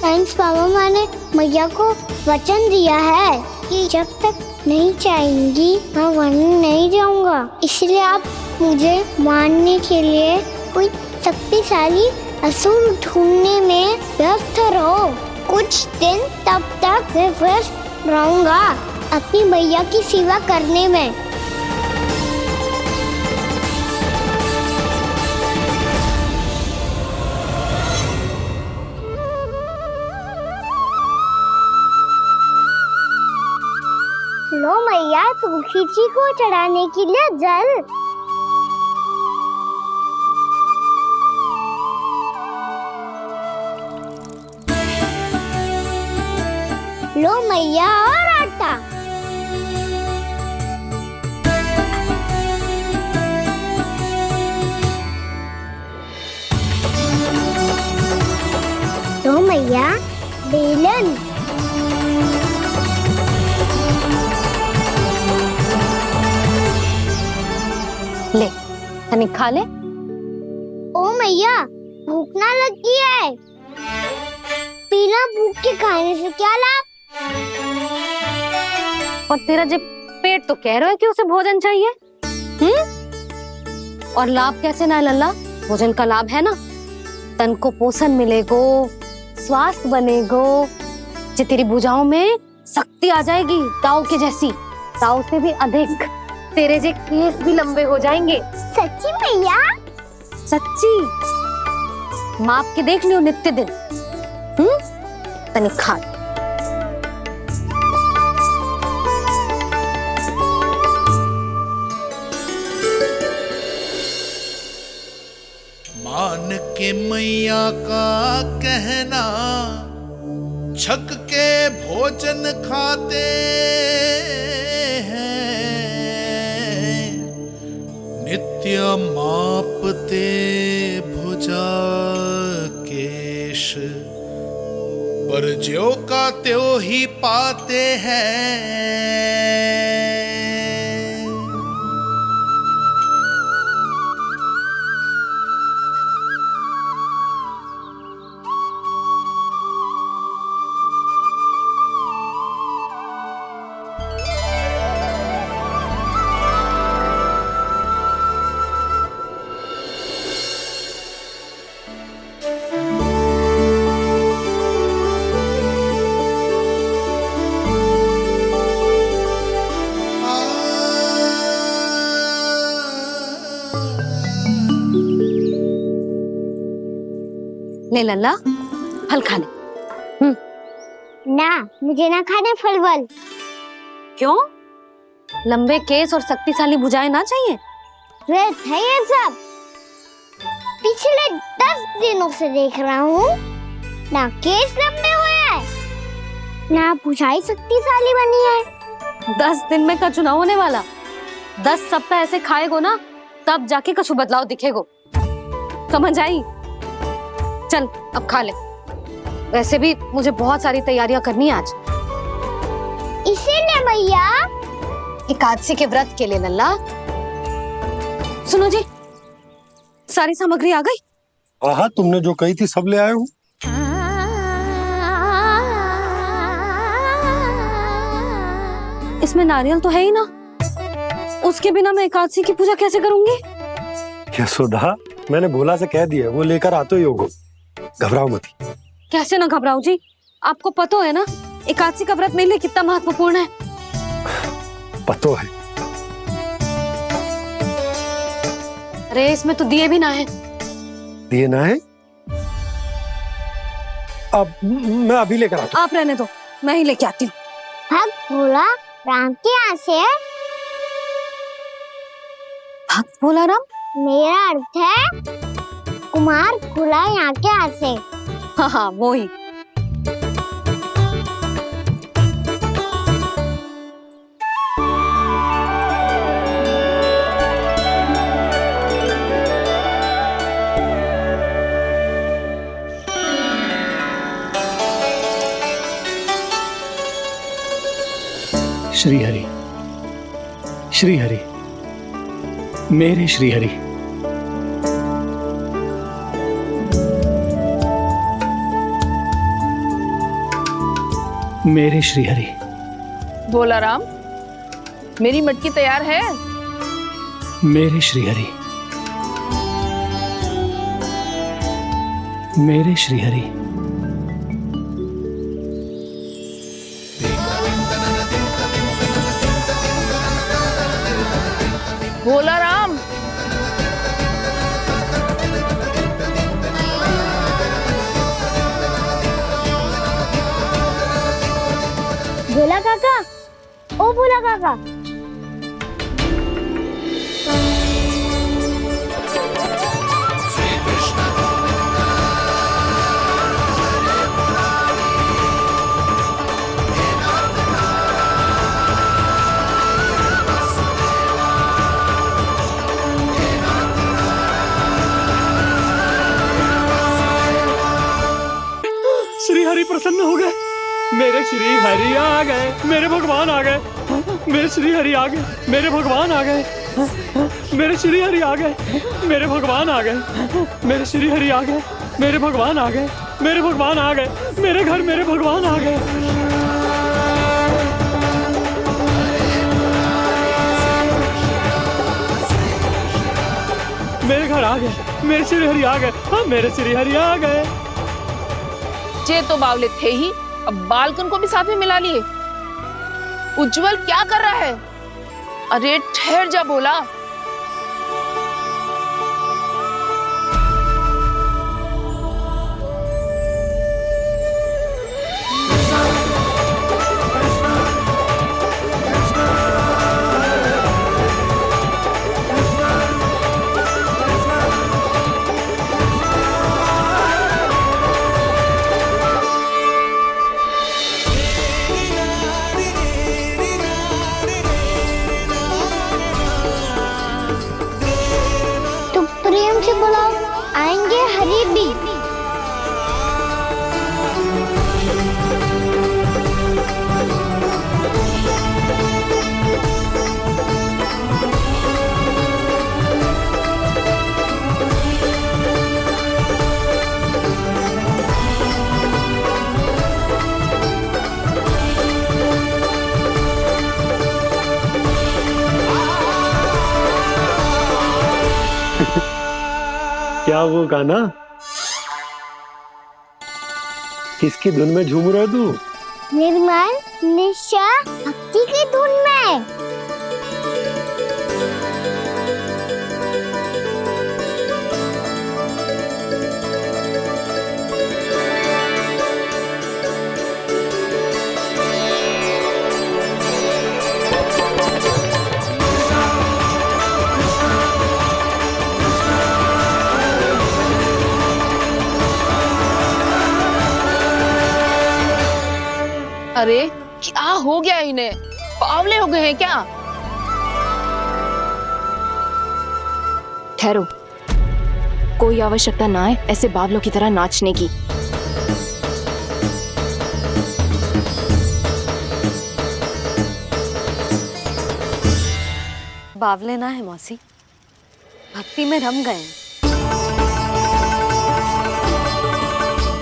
थैंक्स पापा, मैंने मैया को वचन दिया है कि जब तक नहीं चाहेंगी मैं वन नहीं जाऊंगा। इसलिए आप मुझे मारने के लिए कोई शक्तिशाली असुर ढूंढने में व्यस्त रहो। कुछ दिन तब तक मैं व्यस्त रहूंगा अपनी मैया की सेवा करने में। लो मैया, तुलसी जी को चढ़ाने के लिए जल। लो मैया, और आटा। लो मैया, बेलन। ले हनी खा ले। ओ मैया, भूख ना लगी है। बिना भूख के खाने से क्या लाभ? और तेरा जब पेट तो कह रहा है कि उसे भोजन चाहिए, और लाभ कैसे ना लल्ला? भोजन का लाभ है ना, तन को पोषण मिलेगो, स्वास्थ्य बनेगो, जे तेरी भुजाओं में शक्ति आ जाएगी ताऊ के जैसी, ताऊ से भी अधिक। तेरे जे केस भी लंबे हो जाएंगे। सच्ची मैया? सच्ची। माप के देख लियो नित्य दिन। तनिक खा। मान के मैया का कहना, छक के भोजन खाते हैं, नित्य मापते भुजा केश, पर ज्यों का त्यों ही पाते हैं। ले लल्ला, फल खा ले। ना, मुझे ना खाने फल वल। क्यों? लंबे केस और शक्तिशाली भुजाएं ना चाहिए? व्यर्थ है ये सब। पिछले 10 दिनों से देख रहा हूँ, ना केस लंबे हुए हैं, ना भुजाएं शक्तिशाली बनी है। 10 दिन में का चुनाव होने वाला। 10 सप्ताह ऐसे खाएगो ना, तब जाके कुछ बदलाव दिखेगो। समझ आई? चल अब खा ले। वैसे भी मुझे बहुत सारी तैयारियां करनी है आज। इसीलिए भैया एकादशी के व्रत के लिए लल्ला। सुनो जी, सारी सामग्री आ गई? हाँ, तुमने जो कही थी सब ले आए हूँ। इसमें नारियल तो है ही ना, उसके बिना मैं एकादशी की पूजा कैसे करूंगी? यशोदा, मैंने भोला से कह दिया, वो लेकर आते ही होगा। घबराओ मत। कैसे ना घबराओ जी, आपको पता है ना एकादशी का व्रत मेरे लिए कितना महत्वपूर्ण है। पता है। अरे इसमें तो दिए भी ना है। दिए ना है? अब मैं अभी लेकर आता हूँ। आप रहने दो, मैं ही लेके आती हूँ। भक्त भोला राम के यहाँ से है? भक्त भोला राम? मेरा अर्थ है कुमार भोला यहाँ के यहाँ से। हाँ हाँ, वो ही। श्री हरि, श्री हरि, मेरे श्री हरि। मेरे श्री हरि। भोला राम, मेरी मटकी तैयार है? मेरे श्री हरि। मेरे श्री हरि। भोला राम, भोला काका, ओ भोला काका। श्री हरि प्रसन्न हो गए। मेरे श्री हरि आ गए, मेरे भगवान आ गए। मेरे श्री हरि आ गए, मेरे भगवान आ गए। मेरे श्री हरि आ गए, मेरे भगवान आ गए। मेरे श्री हरि आ गए, मेरे भगवान आ गए। मेरे भगवान आ गए, मेरे घर मेरे भगवान आ गए। मेरे घर आ गए, मेरे श्री हरि आ गए, हाँ मेरे श्री हरि आ गए। जे तो बावले थे ही, अब बालकन को भी साथ में मिला लिए। उज्जवल क्या कर रहा है? अरे ठहर जा भोला। प्रेम से बुलाओ, आएंगे हरी भी। क्या वो गाना? किसकी धुन में झूम रहा तू? निर्मल निशा भक्ति की धुन में। अरे क्या हो गया इन्हें? पावले हो गए हैं क्या? ठहरो, कोई आवश्यकता ना है ऐसे बावलों की तरह नाचने की। बावले ना है मौसी, भक्ति में रम गए।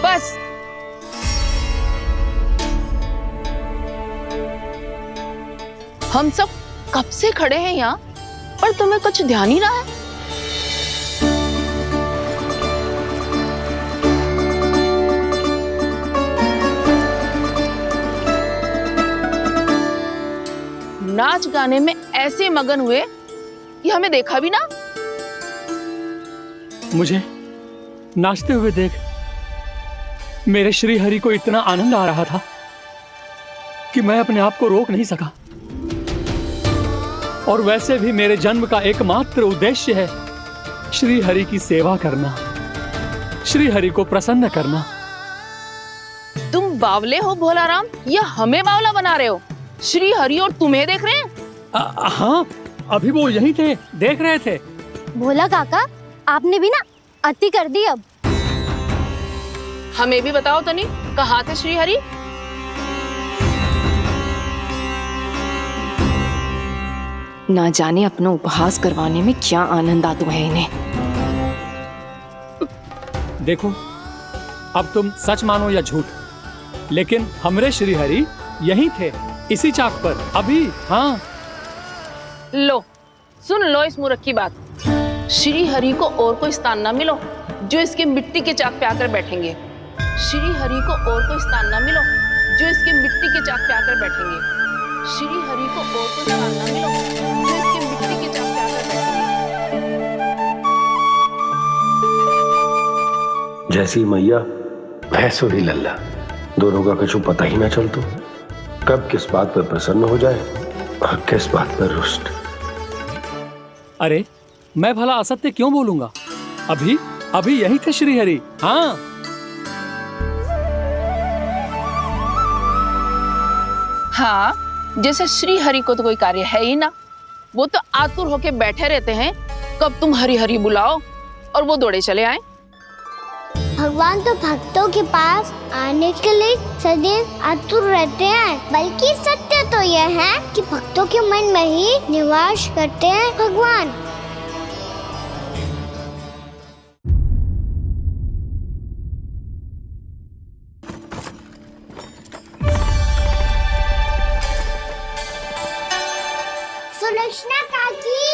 बस हम सब कब से खड़े हैं यहाँ, पर तुम्हें कुछ ध्यान ही रहा है। नाच गाने में ऐसे मगन हुए कि हमें देखा भी ना। मुझे नाचते हुए देख मेरे श्री हरि को इतना आनंद आ रहा था कि मैं अपने आप को रोक नहीं सका। और वैसे भी मेरे जन्म का एकमात्र उद्देश्य है श्री हरि की सेवा करना, श्री हरि को प्रसन्न करना। तुम बावले हो भोलाराम, या हमें बावला बना रहे हो? श्री हरि और तुम्हें देख रहे हैं? हाँ, अभी वो यहीं थे, देख रहे थे। भोला काका, आपने भी ना अति कर दी। अब हमें भी बताओ तनी, कहाँ थे श्री हरि? ना जाने अपना उपहास करवाने में क्या आनंद आता है इन्हें। देखो, अब तुम सच मानो या झूठ, लेकिन हमरे श्री हरि यहीं थे, इसी चाक पर अभी। हाँ, लो सुन लो इस मूर्ख की बात। श्री हरि को और कोई स्थान ना मिलो जो इसके मिट्टी के चाक पे आकर बैठेंगे। श्री हरि को और कोई स्थान ना मिलो जो इसके मिट्टी के चाक पे आकर बैठेंगे। श्री हरि को और कोई स्थान ना मिलो जो इसके मिट्टी के चाक पे आकर बैठेंगे। जैसी मैया भैंसो ही लल्ला, दोनों का कुछ पता ही ना चलतो, कब किस बात पर प्रसन्न हो जाए और किस बात पर रुष्ट। अरे मैं भला असत्य क्यों बोलूंगा? अभी अभी यही थे श्री हरि। हाँ, हाँ, जैसे श्री हरि को तो कोई कार्य है ही ना, वो तो आतुर होके बैठे रहते हैं कब तुम हरि हरि बुलाओ और वो दौड़े चले आए। भगवान तो भक्तों के पास आने के लिए सदैव आतुर रहते हैं, बल्कि सत्य तो यह है कि भक्तों के मन में ही निवास करते हैं भगवान। सुलक्षणा काकी,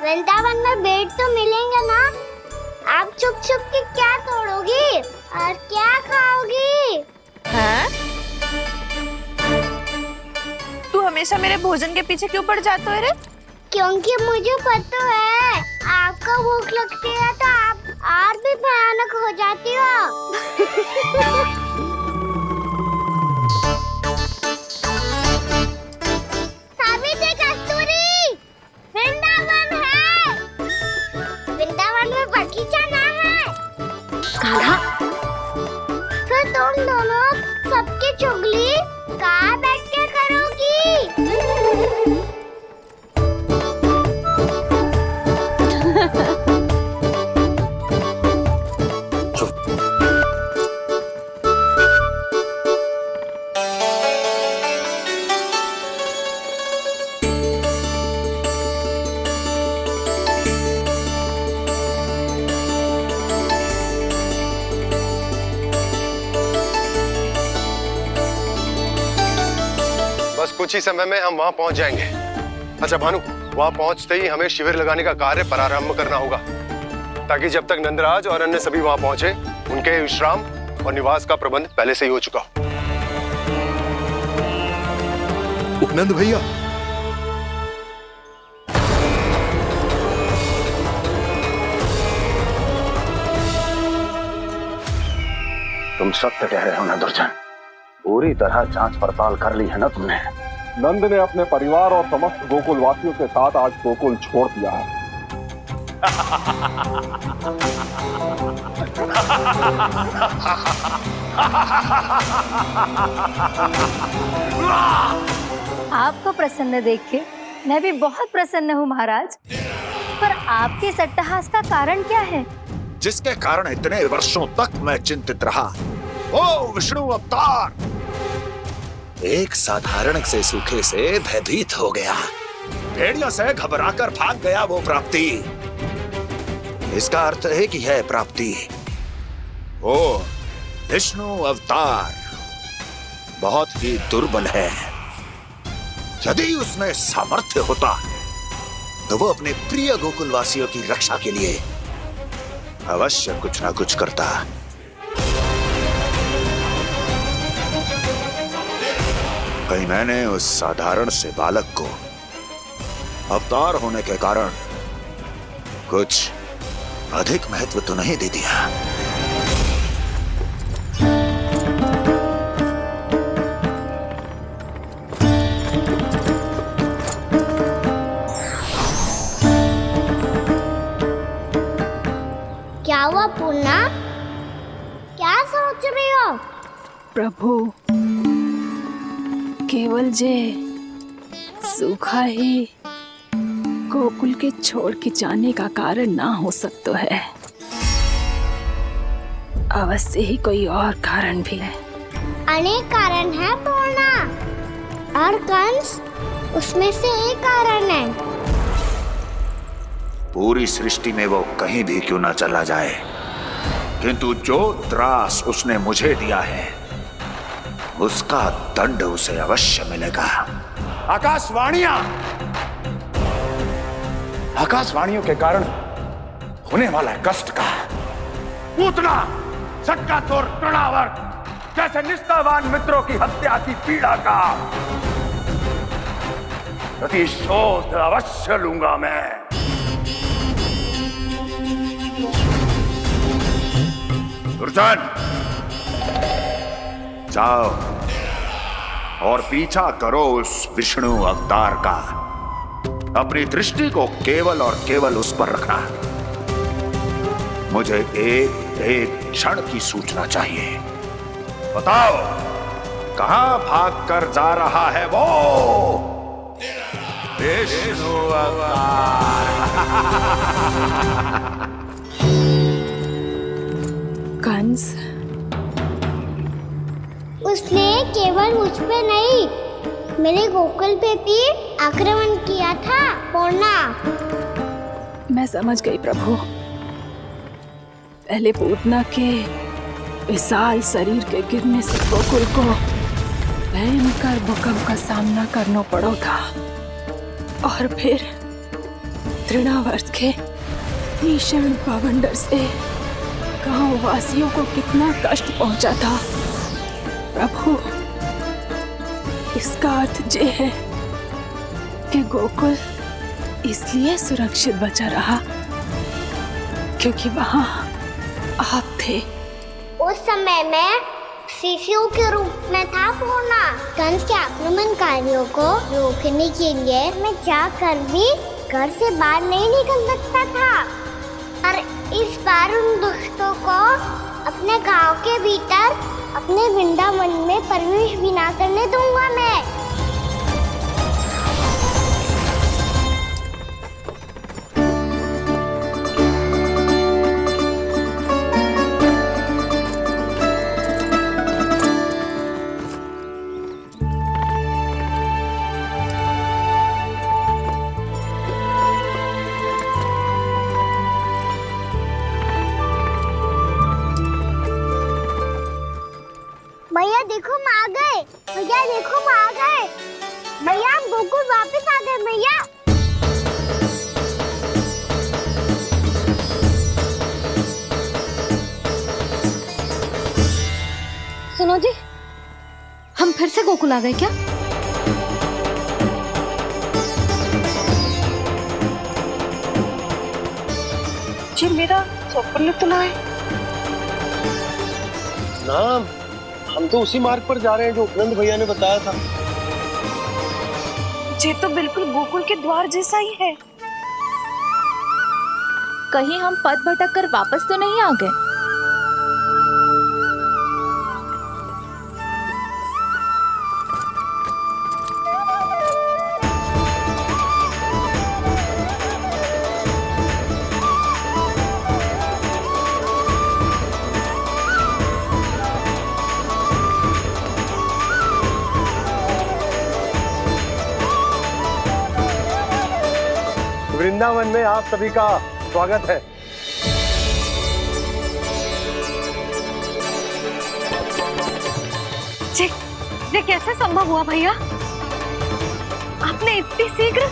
वृंदावन में बेट तो मिलेंगे ना? आप छुप छुप के क्या तोड़ोगी और क्या खाओगी? हाँ? तू हमेशा मेरे भोजन के पीछे क्यों पड़ जाते हो रे? क्योंकि मुझे पता है आपको भूख लगती है तो आप और भी भयानक हो जाती हो। सावित्री, कस्तूरी, वृंदावन है। वृंदावन में बगीचा ना है। कान्हा, फिर तुम दोनों सबकी चुगली कहाँ बैठ के करोगी? बस कुछ ही समय में हम वहां पहुंच जाएंगे। अच्छा भानु, वहां पहुंचते ही हमें शिविर लगाने का कार्य प्रारंभ करना होगा, ताकि जब तक नंदराज और अन्य सभी वहां पहुंचे उनके विश्राम और निवास का प्रबंध पहले से ही हो चुका हो। उपनंद भैया, तुम सत्य कह रहे हो ना दुर्जन? पूरी तरह जांच पड़ताल कर ली है ना तुमने? नंद ने अपने परिवार और समस्त गोकुल वासियों के साथ आज गोकुल छोड़ दिया है। आपको प्रसन्न देख के मैं भी बहुत प्रसन्न हूँ महाराज। पर आपके इस अट्टहास का कारण क्या है? जिसके कारण इतने वर्षों तक मैं चिंतित रहा, ओ विष्णु अवतार, एक साधारण से सूखे से भयभीत हो गया, भेड़ियों से घबराकर भाग गया वो प्राप्ति। इसका अर्थ है कि यह प्राप्ति वो विष्णु अवतार बहुत ही दुर्बल है। यदि उसमें सामर्थ्य होता तो वो अपने प्रिय गोकुलवासियों की रक्षा के लिए अवश्य कुछ ना कुछ करता। कहीं मैंने उस साधारण से बालक को अवतार होने के कारण कुछ अधिक महत्व तो नहीं दे दिया? क्या हुआ पूर्णा? क्या सोच रही हो? प्रभु, केवल जे सूखा ही गोकुल के छोड़ के जाने का कारण ना हो सकता है, अवश्य ही कोई और कारण भी है। अनेक कारण है पूर्णा, और कंस उसमें से एक कारण है। पूरी सृष्टि में वो कहीं भी क्यों ना चला जाए, किंतु जो त्रास उसने मुझे दिया है उसका दंड उसे अवश्य मिलेगा। आकाशवाणियों के कारण होने वाला कष्ट का, पूतना, सटकासुर, तृणावर्त जैसे निष्ठावान मित्रों की हत्या की पीड़ा का प्रतिशोध अवश्य लूंगा मैं। दुर्जन, जाओ और पीछा करो उस विष्णु अवतार का। अपनी दृष्टि को केवल और केवल उस पर रखना। मुझे एक एक क्षण की सूचना चाहिए। बताओ, कहां भाग कर जा रहा है वो विष्णु अवतार? कंस, उसने केवल मुझ पे नहीं, मेरे गोकुल पे भी आक्रमण किया था पूर्णा। मैं समझ गई प्रभु। पहले पूतना के विशाल शरीर के गिरने से गोकुल को भयंकर भूकंप का सामना करना पड़ा था, और तृणावर्त के भीषण बवंडर से गांव वासियों को कितना कष्ट पहुंचा था प्रभु, इसका अर्थ ये है कि गोकुल इसलिए सुरक्षित बचा रहा क्योंकि वहां आप थे। उस समय में शिशु के रूप में था पूर्णा। कंस के आक्रमणकारियों को रोकने के लिए मैं जाकर भी घर से बाहर नहीं निकल सकता था, और इस बार उन दुष्टों को अपने गांव के भीतर अपने वृंदावन में प्रवेश भी ना करने दूंगा मैं। भैया देखो हम आ गए, भैया देखो हम आ गए, भैया हम गोकुल वापस आ गए भैया। सुनो जी, हम फिर से गोकुल आ गए क्या? जी मेरा स्वप्न तो ना है। नाम हम तो उसी मार्ग पर जा रहे हैं जो उपनंद भैया ने बताया था। ये तो बिल्कुल गोकुल के द्वार जैसा ही है। कहीं हम पथ भटक कर वापस तो नहीं आ गए? वृंदावन में आप सभी का स्वागत है। ये कैसे संभव हुआ भैया? आपने इतनी शीघ्र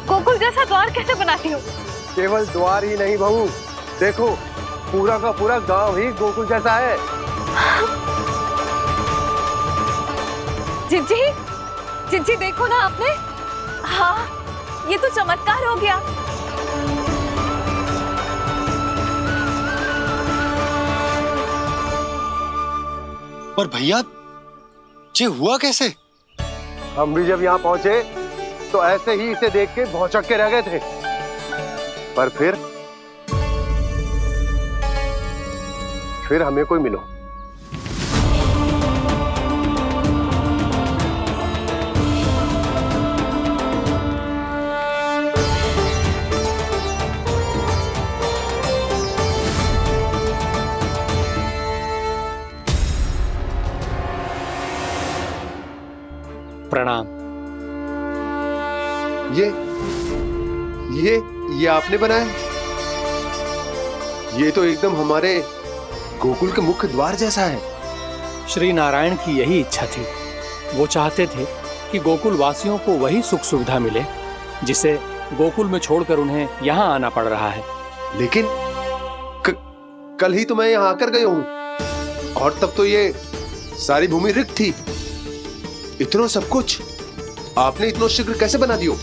गोकुल जैसा द्वार कैसे बना दिया? केवल द्वार ही नहीं बहू, देखो पूरा का पूरा गांव ही गोकुल जैसा है। जिज्जी देखो ना आपने। हाँ, ये तो चमत्कार हो गया। पर भैया ये हुआ कैसे? हम भी जब यहाँ पहुंचे तो ऐसे ही इसे देख के भौचक के रह गए थे, पर फिर हमें कोई मिलो। प्रणाम। ये आपने बनाया? ये तो एकदम हमारे गोकुल के मुख्य द्वार जैसा है। श्री नारायण की यही इच्छा थी। वो चाहते थे कि गोकुल वासियों को वही सुख सुविधा मिले जिसे गोकुल में छोड़कर उन्हें यहाँ आना पड़ रहा है। लेकिन कल ही तो मैं यहाँ आकर गया हूँ, और तब तो ये सारी भूमि रिक्त थी। इतना सब कुछ आपने इतना शीघ्र कैसे बना दियो?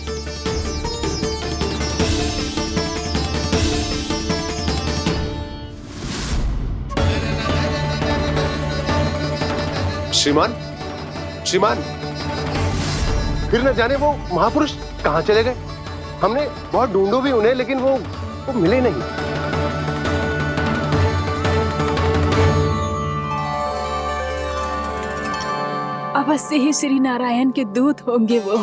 श्रीमान, फिर न जाने वो महापुरुष कहाँ चले गए। हमने बहुत ढूंढो भी उन्हें, लेकिन वो मिले नहीं। अवश्य ही श्री नारायण के दूत होंगे वो,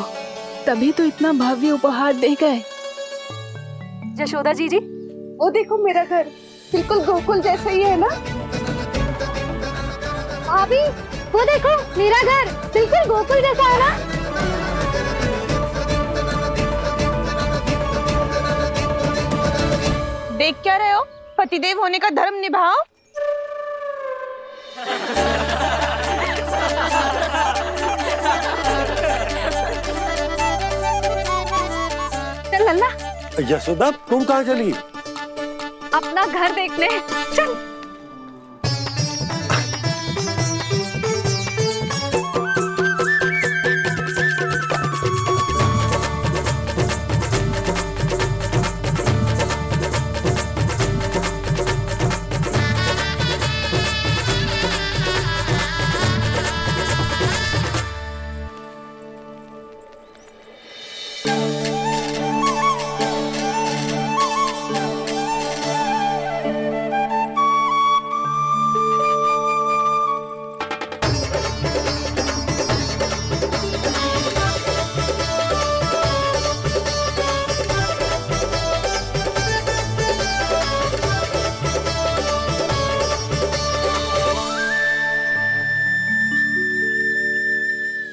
तभी तो इतना भव्य उपहार दे गए। यशोदा जी, वो देखो मेरा घर बिल्कुल गोकुल जैसा ही है ना। भाभी वो देखो मेरा घर बिल्कुल गोकुल जैसा है ना। देख क्या रहे हो? पतिदेव होने का धर्म निभाओ। लल्ला, यशोदा तुम कहाँ चली? अपना घर देखने। चल।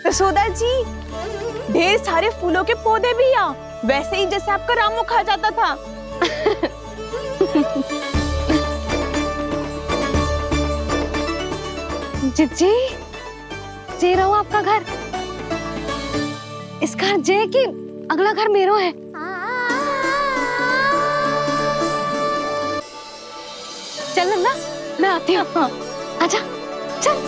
यशोदा जी, ढेर सारे फूलों के पौधे भी यहाँ, वैसे ही जैसे आपका रामू खा जाता था। जिज्जी, जे रहो आपका घर। इस घर जे की अगला घर मेरो है। चल नन्ना, मैं आती हूँ। आजा, चल।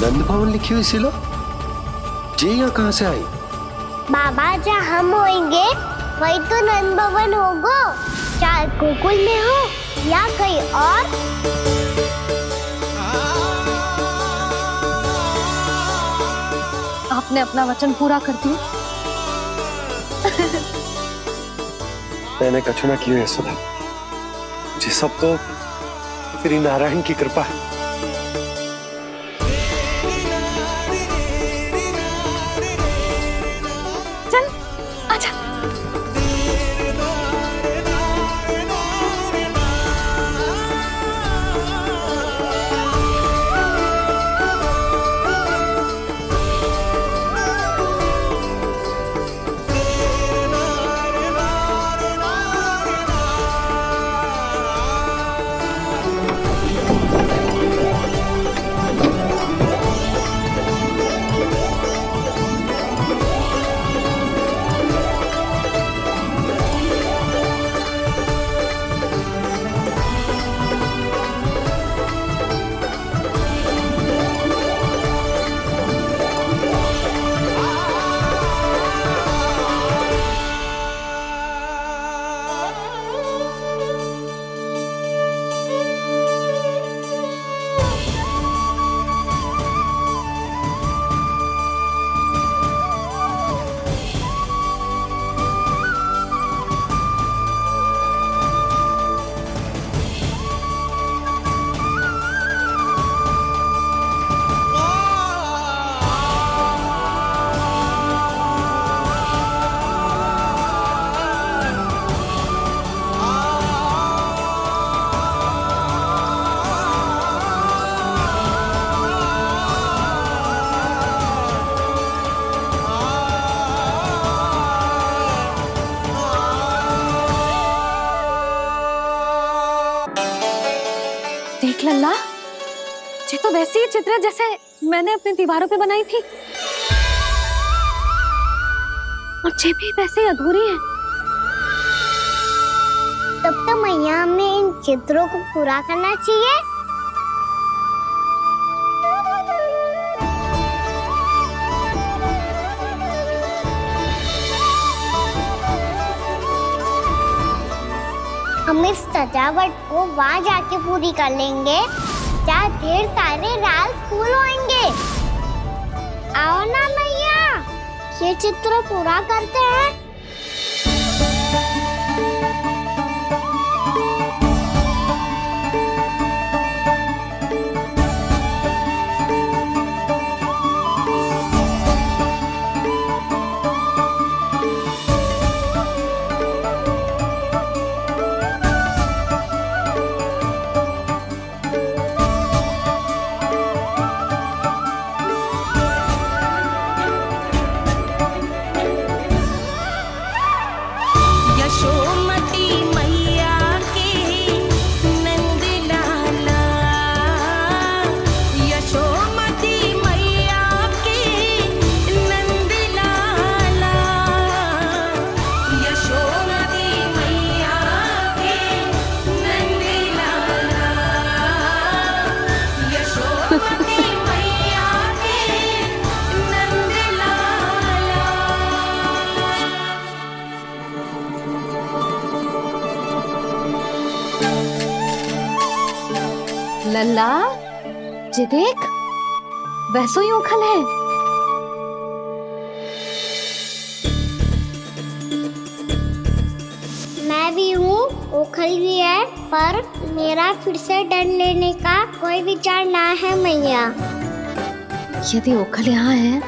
नंद भवन लिखी हुई सिलो, जी यहाँ कहाँ से आई? बाबा, जहाँ हम होंगे वही तो नंद भवन होगा। चाहे गोकुल में हो या कहीं और। आपने अपना वचन पूरा कर दिया। मैंने कछु ना किया यशोदा, जी सब तो श्री नारायण की कृपा है। चल, आजा। देख लल्ला, ये तो वैसी ही चित्र है जैसे मैंने अपनी दीवारों पे बनाई थी, और ये भी वैसे ही अधूरी है। तब तो मैया हमें इन चित्रों को पूरा करना चाहिए। हम इस सजावट को वहाँ जाके पूरी कर लेंगे जहाँ ढेर सारे लाल फूल होंगे। आओ ना मैया, ये चित्र पूरा करते हैं। लल्ला, ये देख, वैसो ही उखल है। मैं भी हूँ, ओखल भी है, पर मेरा फिर से डर लेने का कोई विचार ना है मैया। यदि ओखल यहाँ है,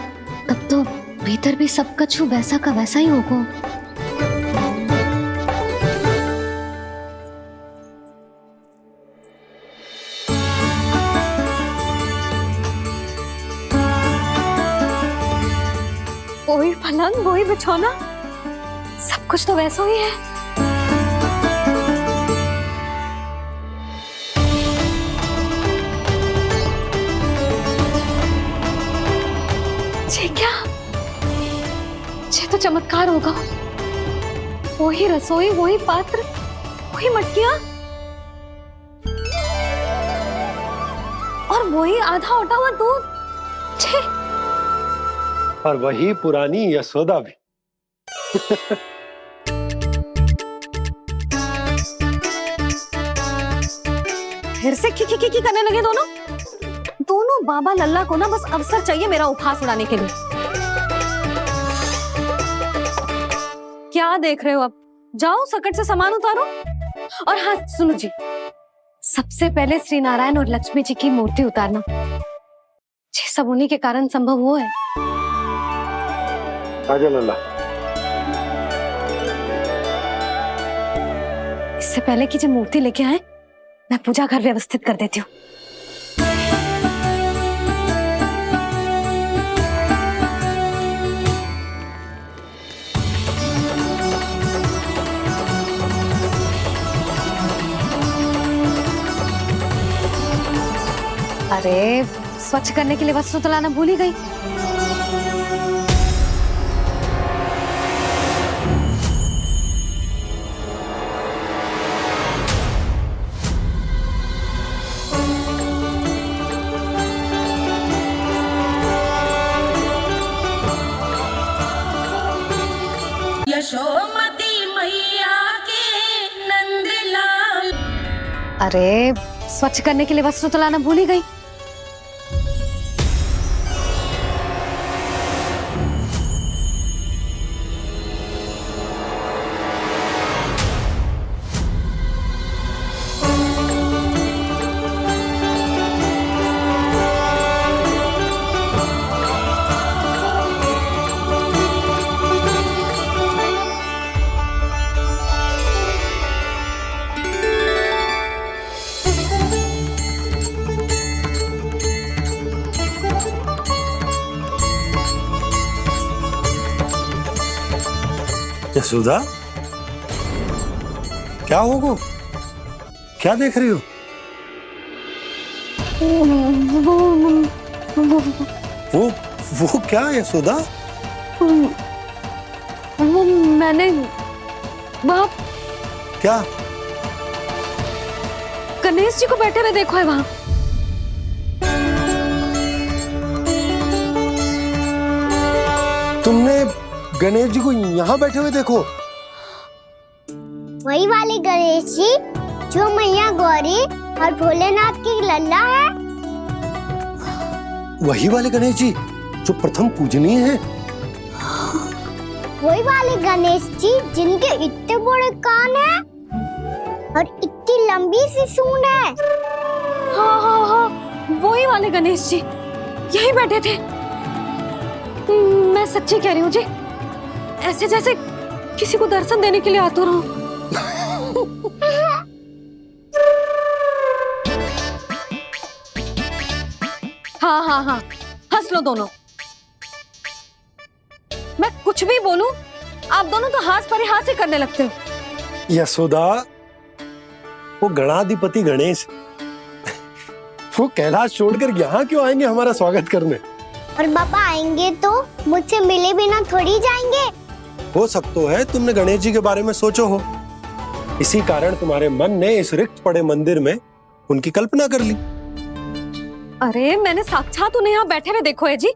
तब तो भीतर भी सब कछु वैसा का वैसा ही होगा। वही पलंग, वही बिछौना, सब कुछ तो वैसा ही है। ये क्या? ये तो चमत्कार होगा। वही रसोई, वही पात्र, वही मटकियां और वही आधा उटा हुआ दूध। छे! और वही पुरानी यशोदा भी। फिर से की करने लगे दोनों बाबा लल्ला को ना बस अवसर चाहिए मेरा उपहास उड़ाने के लिए। क्या देख रहे हो? अब जाओ, सकट से सामान उतारो। और हाँ सुनो जी, सबसे पहले श्री नारायण और लक्ष्मी जी की मूर्ति उतारना। ये सब उन्हीं के कारण संभव हुआ है। आजा लल्ला। इससे पहले कि जो मूर्ति लेके आए, मैं पूजा घर व्यवस्थित कर देती हूँ। अरे स्वच्छ करने के लिए वस्त्र तो लाना भूल ही गई। यशोमती मैया के नंदलाल। अरे स्वच्छ करने के लिए वस्त्र तो लाना भूल ही गई। यशोदा, क्या होगा? क्या देख रही हो? वो क्या यशोदा? वो मैंने वहाँ क्या? गणेश जी को बैठे हुए देखो है वहाँ। तुमने गणेश जी को यहाँ बैठे हुए देखो? वही वाले गणेश जी जो मैया गौरी और भोलेनाथ की लल्ला है। वही वाले गणेश जी जो प्रथम पूजनीय है। वही वाले गणेश जी जिनके इतने बड़े कान हैं और इतनी लंबी सी सूंड है। हाँ हाँ हाँ, वही वाले गणेश जी यही बैठे थे। मैं सच्ची कह रही हूँ जी, ऐसे जैसे किसी को दर्शन देने के लिए आतुर हूँ। हाँ हाँ हाँ, हंस लो दोनों। मैं कुछ भी बोलूं, आप दोनों तो हाथ परिहास ही करने लगते हो। यशोदा, वो गणाधिपति गणेश वो कैलाश छोड़कर यहाँ क्यों आएंगे हमारा स्वागत करने? और पापा आएंगे तो मुझसे मिले बिना थोड़ी जाएंगे। हो सकता है तुमने गणेश जी के बारे में सोचो हो, इसी कारण तुम्हारे मन ने इस रिक्त पड़े मंदिर में उनकी कल्पना कर ली। अरे मैंने साक्षात उन्हें यहाँ बैठे हुए देखो है जी,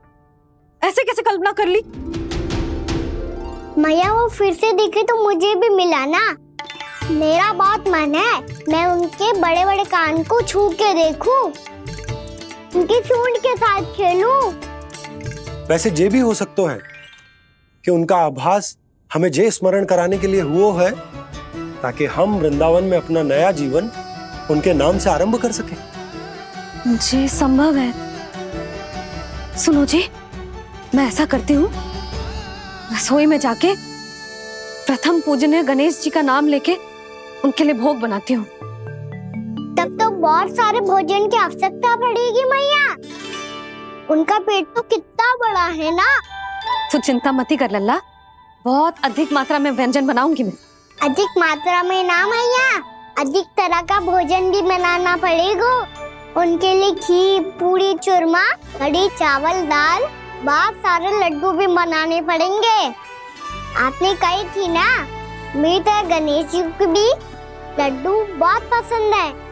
ऐसे कैसे कल्पना कर ली? मैया वो फिर से दिखे तो मुझे भी मिला ना। मेरा बहुत मन है मैं उनके बड़े बड़े कान को छू के देखूं, उनकी सूंड के साथ खेलूं। वैसे ये भी हो सकता है कि उनका आभास हमें जे स्मरण कराने के लिए हुआ है ताकि हम वृंदावन में अपना नया जीवन उनके नाम से आरंभ कर सकें। जी संभव है। सुनो जी, मैं ऐसा करती हूँ, रसोई में जाके प्रथम पूजनीय गणेश जी का नाम लेके उनके लिए भोग बनाती हूँ। तब तो बहुत सारे भोजन की आवश्यकता पड़ेगी मैया, उनका पेट तो कितना बड़ा है ना। तू चिंता मत कर लल्ला, बहुत अधिक मात्रा में व्यंजन बनाऊंगी मैं। अधिक मात्रा में ना मैया, अधिक तरह का भोजन भी बनाना पड़ेगा। उनके लिए खीर, पूरी, चूरमा, कढ़ी, चावल, दाल, बहुत सारे लड्डू भी बनाने पड़ेंगे। आपने कही थी ना, मेरी तरह गणेश जी को भी लड्डू बहुत पसंद है।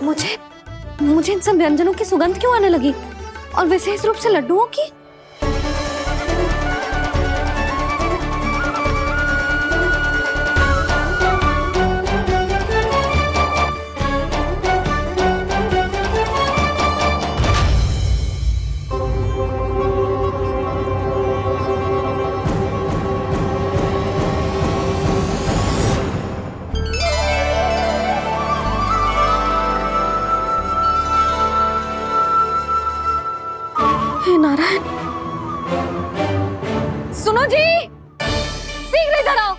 मुझे इन सब व्यंजनों की सुगंध क्यों आने लगी, और विशेष रूप से लड्डुओं की? नारायण, सुनो जी, शीघ्र इधर आओ।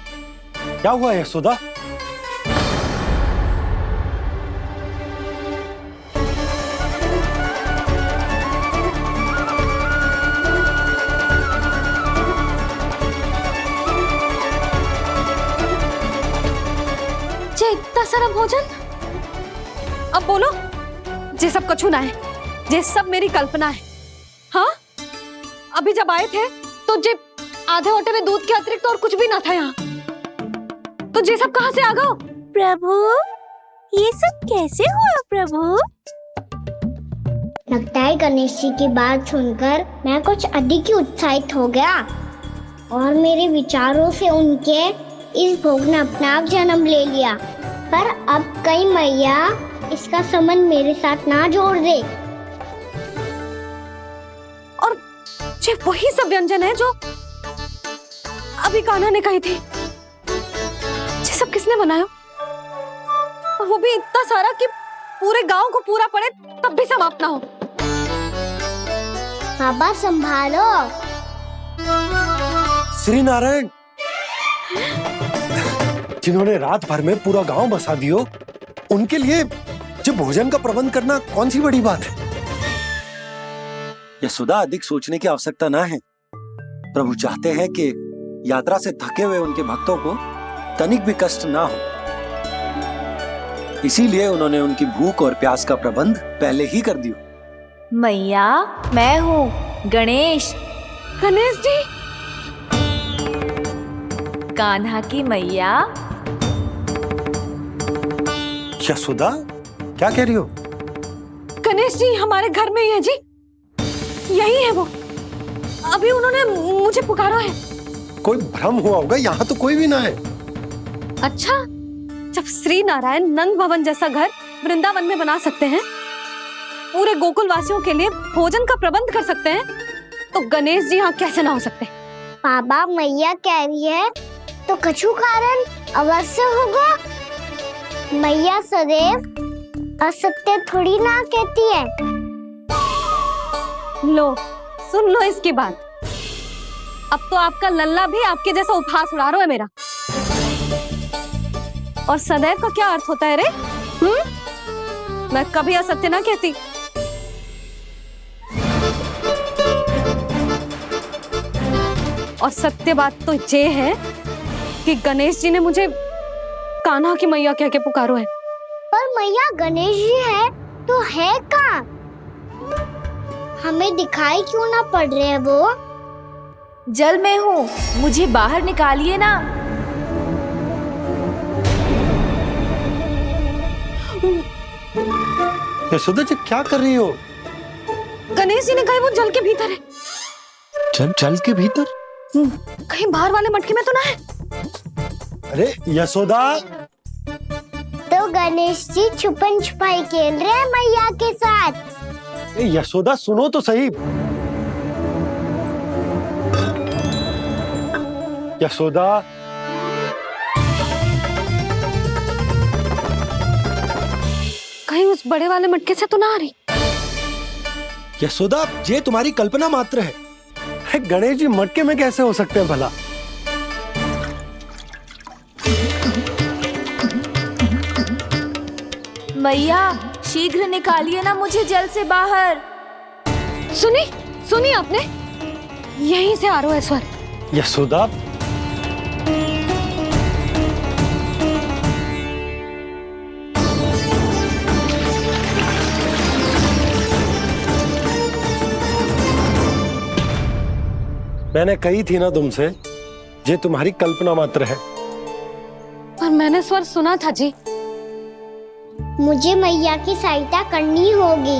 क्या हुआ यशोदा? जे इतना सारा भोजन, अब बोलो, जे सब कछु ना है, जे सब मेरी कल्पना है। हाँ, अभी जब आए थे तो जे आधे ओटे में दूध के अतिरिक्त और कुछ भी ना था यहाँ, तो जे सब कहाँ से आ गए? प्रभु, ये सब कैसे हुआ प्रभु? लगता है गणेश जी की बात सुनकर मैं कुछ अधिक ही उत्साहित हो गया और मेरे विचारों से उनके इस भोग ने अपना आप जन्म ले लिया। पर अब कहीं मैया इसका संबंध मेरे साथ ना जोड़ दे। ये वही सब व्यंजन है जो अभी कान्हा ने कही थी। ये सब किसने बनाया? और वो भी इतना सारा कि पूरे गांव को पूरा पड़े तब भी समाप्त ना हो। बाबा संभालो। श्री नारायण, जिन्होंने रात भर में पूरा गांव बसा दियो, उनके लिए जो भोजन का प्रबंध करना कौन सी बड़ी बात है? यशोदा, अधिक सोचने की आवश्यकता ना है। प्रभु चाहते हैं कि यात्रा से थके हुए उनके भक्तों को तनिक भी कष्ट ना हो, इसीलिए उन्होंने उनकी भूख और प्यास का प्रबंध पहले ही कर दिया। मैया, मैं हूँ गणेश। गणेश जी? कान्हा की मैया। यशोदा, क्या कह रही हो? गणेश जी हमारे घर में ही है जी, यही है वो। अभी उन्होंने मुझे पुकारा है। कोई भ्रम हुआ होगा, यहाँ तो कोई भी ना है। अच्छा, जब श्री नारायण नंद भवन जैसा घर वृंदावन में बना सकते हैं, पूरे गोकुल वासियों के लिए भोजन का प्रबंध कर सकते हैं, तो गणेश जी यहाँ कैसे ना हो सकते? बाबा, मैया कह रही है तो कछु कारण अवश्य होगा। मैया सदैव असत्य थोड़ी ना कहती है। लो, सुन लो इसकी बात। अब तो आपका लल्ला भी आपके जैसा उपहास उड़ा रहा है मेरा। और सदैव का क्या अर्थ होता है रे? मैं कभी असत्य ना कहती। और सत्य बात तो ये है कि गणेश जी ने मुझे कान्हा की मैया कह के पुकारो है। पर मैया गणेश जी है तो है कहाँ? हमें दिखाई क्यों ना पड़ रहे हैं वो? जल में हूँ, मुझे बाहर निकालिए ना। यशोदा जी, क्या कर रही हो? गणेश जी ने कहा वो जल के भीतर है। जल के भीतर? कहीं बाहर वाले मटके में तो ना है? अरे यशोदा, तो गणेश जी छुपन छुपाई खेल रहे हैं मैया के साथ। यशोदा सुनो तो सही। यशोदा, कहीं उस बड़े वाले मटके से तो ना आ रही। यशोदा, ये तुम्हारी कल्पना मात्र है। गणेश जी मटके में कैसे हो सकते हैं भला? मैया शीघ्र निकालिए ना मुझे जल से बाहर। सुनी आपने? यहीं से आ रहा है स्वर। यशोदा, मैंने कही थी ना तुमसे, ये तुम्हारी कल्पना मात्र है। पर मैंने स्वर सुना था जी। मुझे मैया की सहायता करनी होगी।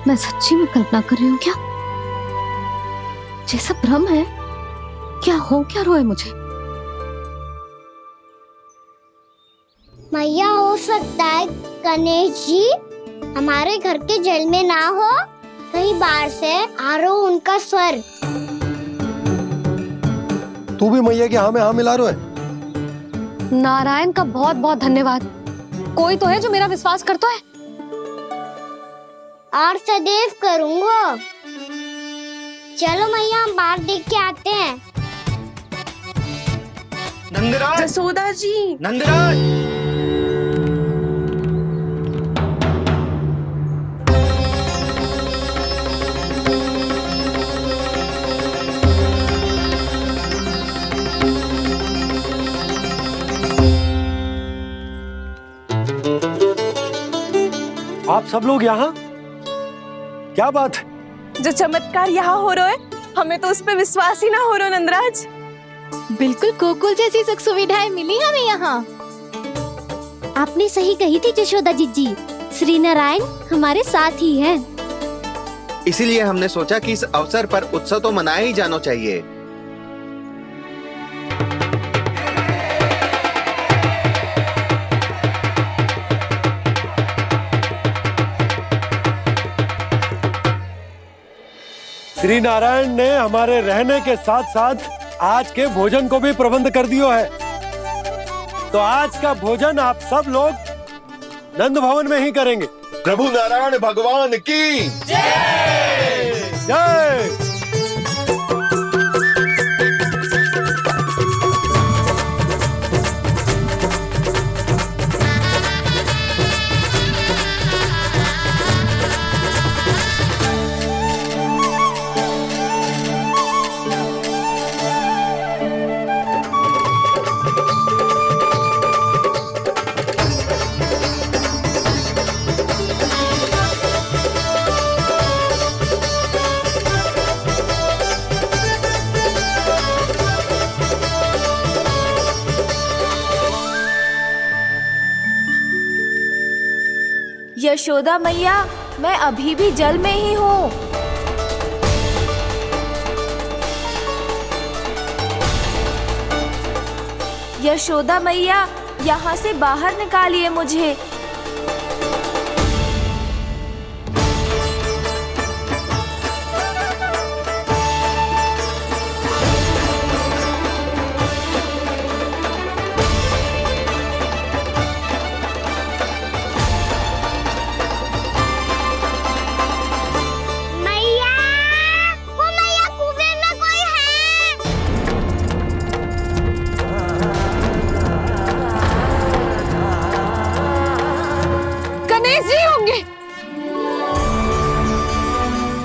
मैं सच्ची में कल्पना कर रही हूँ क्या? ये सब भ्रम है क्या? हो क्या रहा है मुझे? मैया, हो सकता है गणेश जी हमारे घर के जल में ना हो, कहीं बाहर से आ रहा हो उनका स्वर। तू भी मैया के हाँ में हाँ मिला रहा है। नारायण का बहुत बहुत धन्यवाद। कोई तो है जो मेरा विश्वास करता है। और सदैव करूंगा। चलो मैया, हम बाहर देख के आते हैं। नंदराज, जसोदा जी, नंदराज। आप सब लोग यहाँ? क्या बात है? जो चमत्कार यहाँ हो रहा है, हमें तो उस पे विश्वास ही ना हो रहा नंदराज। बिल्कुल गोकुल जैसी सुख सुविधाएं मिली हमें यहाँ। आपने सही कही थी जशोदा जीजी, श्री नारायण हमारे साथ ही हैं। इसीलिए हमने सोचा कि इस अवसर पर उत्सव तो मनाया ही जाना चाहिए। श्री नारायण ने हमारे रहने के साथ साथ आज के भोजन को भी प्रबंध कर दिया है। तो आज का भोजन आप सब लोग नंद भवन में ही करेंगे। प्रभु नारायण भगवान की जय जय। यशोदा मैया, मैं अभी भी जल में ही हूँ। यशोदा मैया, यहाँ से बाहर निकालिए मुझे।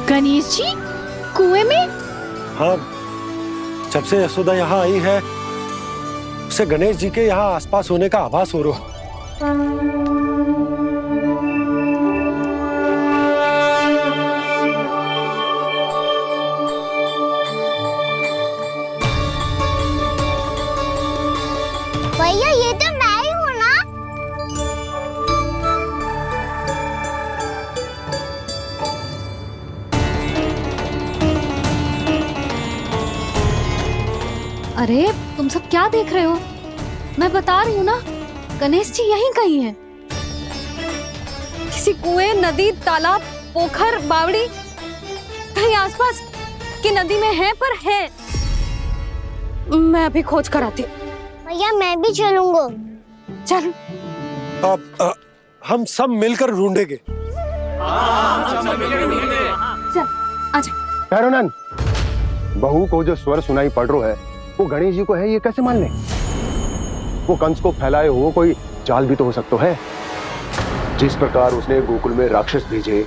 गणेश जी कुएं में? हाँ, जब से यशोदा यहाँ आई है उसे गणेश जी के यहाँ आसपास होने का आभास हो रहा। भैया, ये तो मैं ही हूँ ना? अरे तुम सब क्या देख रहे हो? मैं बता रही हूँ ना, गणेश जी यहीं कहीं हैं। किसी कुएं, नदी, तालाब, पोखर, बावड़ी कहीं आसपास की नदी में है, पर है। मैं अभी खोज कर आती हूँ। भैया मैं भी चलूंगा। चल। अब हम सब मिलकर ढूंढेंगे। चल आजा। पैरोनन, बहू को जो स्वर सुनाई पड़ रहा है वो गणेश जी को है, ये कैसे मान ले? वो कंस को फैलाए हुए कोई जाल भी तो हो सकता है। जिस प्रकार उसने गोकुल में राक्षस भेजे,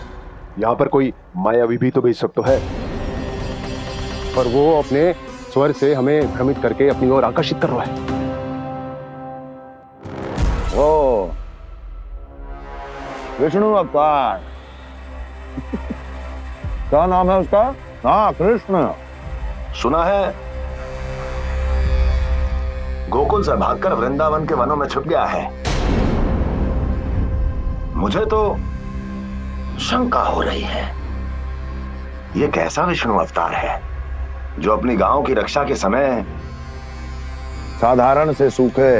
यहाँ पर कोई मायावी भी तो भेज सकता है। पर वो अपने स्वर से हमें भ्रमित करके अपनी ओर आकर्षित कर रहा है। ओ, विष्णु अवतार। क्या नाम है उसका? हाँ, कृष्ण। सुना है गोकुल से भागकर वृंदावन के वनों में छुप गया है। मुझे तो शंका हो रही है, ये कैसा विष्णु अवतार है जो अपनी गांव की रक्षा के समय साधारण से सूखे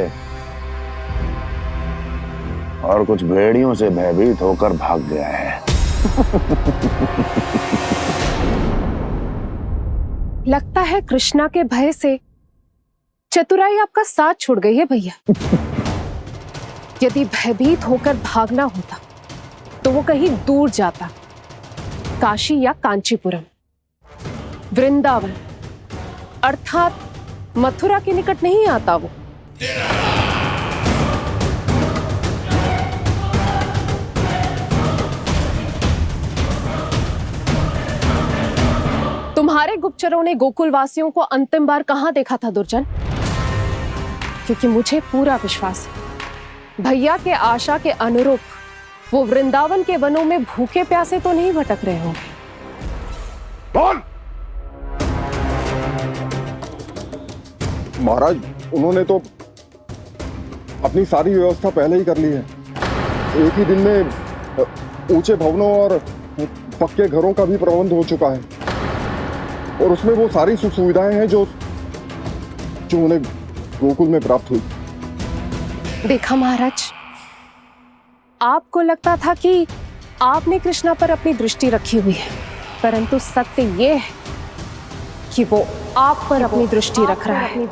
और कुछ भेड़ियों से भयभीत होकर भाग गया है। लगता है कृष्णा के भय से चतुराई आपका साथ छोड़ गई है भैया। यदि भयभीत होकर भागना होता तो वो कहीं दूर जाता, काशी या कांचीपुरम, वृंदावन अर्थात मथुरा के निकट नहीं आता वो। तुम्हारे गुप्तचरों ने गोकुल वासियों को अंतिम बार कहां देखा था दुर्जन? क्योंकि मुझे पूरा विश्वास है भैया के आशा के अनुरूप वो वृंदावन के वनों में भूखे प्यासे तो नहीं भटक रहे होंगे। बोल! महाराज, उन्होंने तो अपनी सारी व्यवस्था पहले ही कर ली है। एक ही दिन में ऊंचे भवनों और पक्के घरों का भी प्रबंध हो चुका है, और उसमें वो सारी सुख सुविधाएं हैं जो उन्हें गोकुल में प्राप्त हुई। देखा महाराज, आपको लगता था कि आपने कृष्णा पर अपनी दृष्टि रखी हुई है, परंतु सत्य ये है कि वो आप पर अपनी दृष्टि रख रहा है।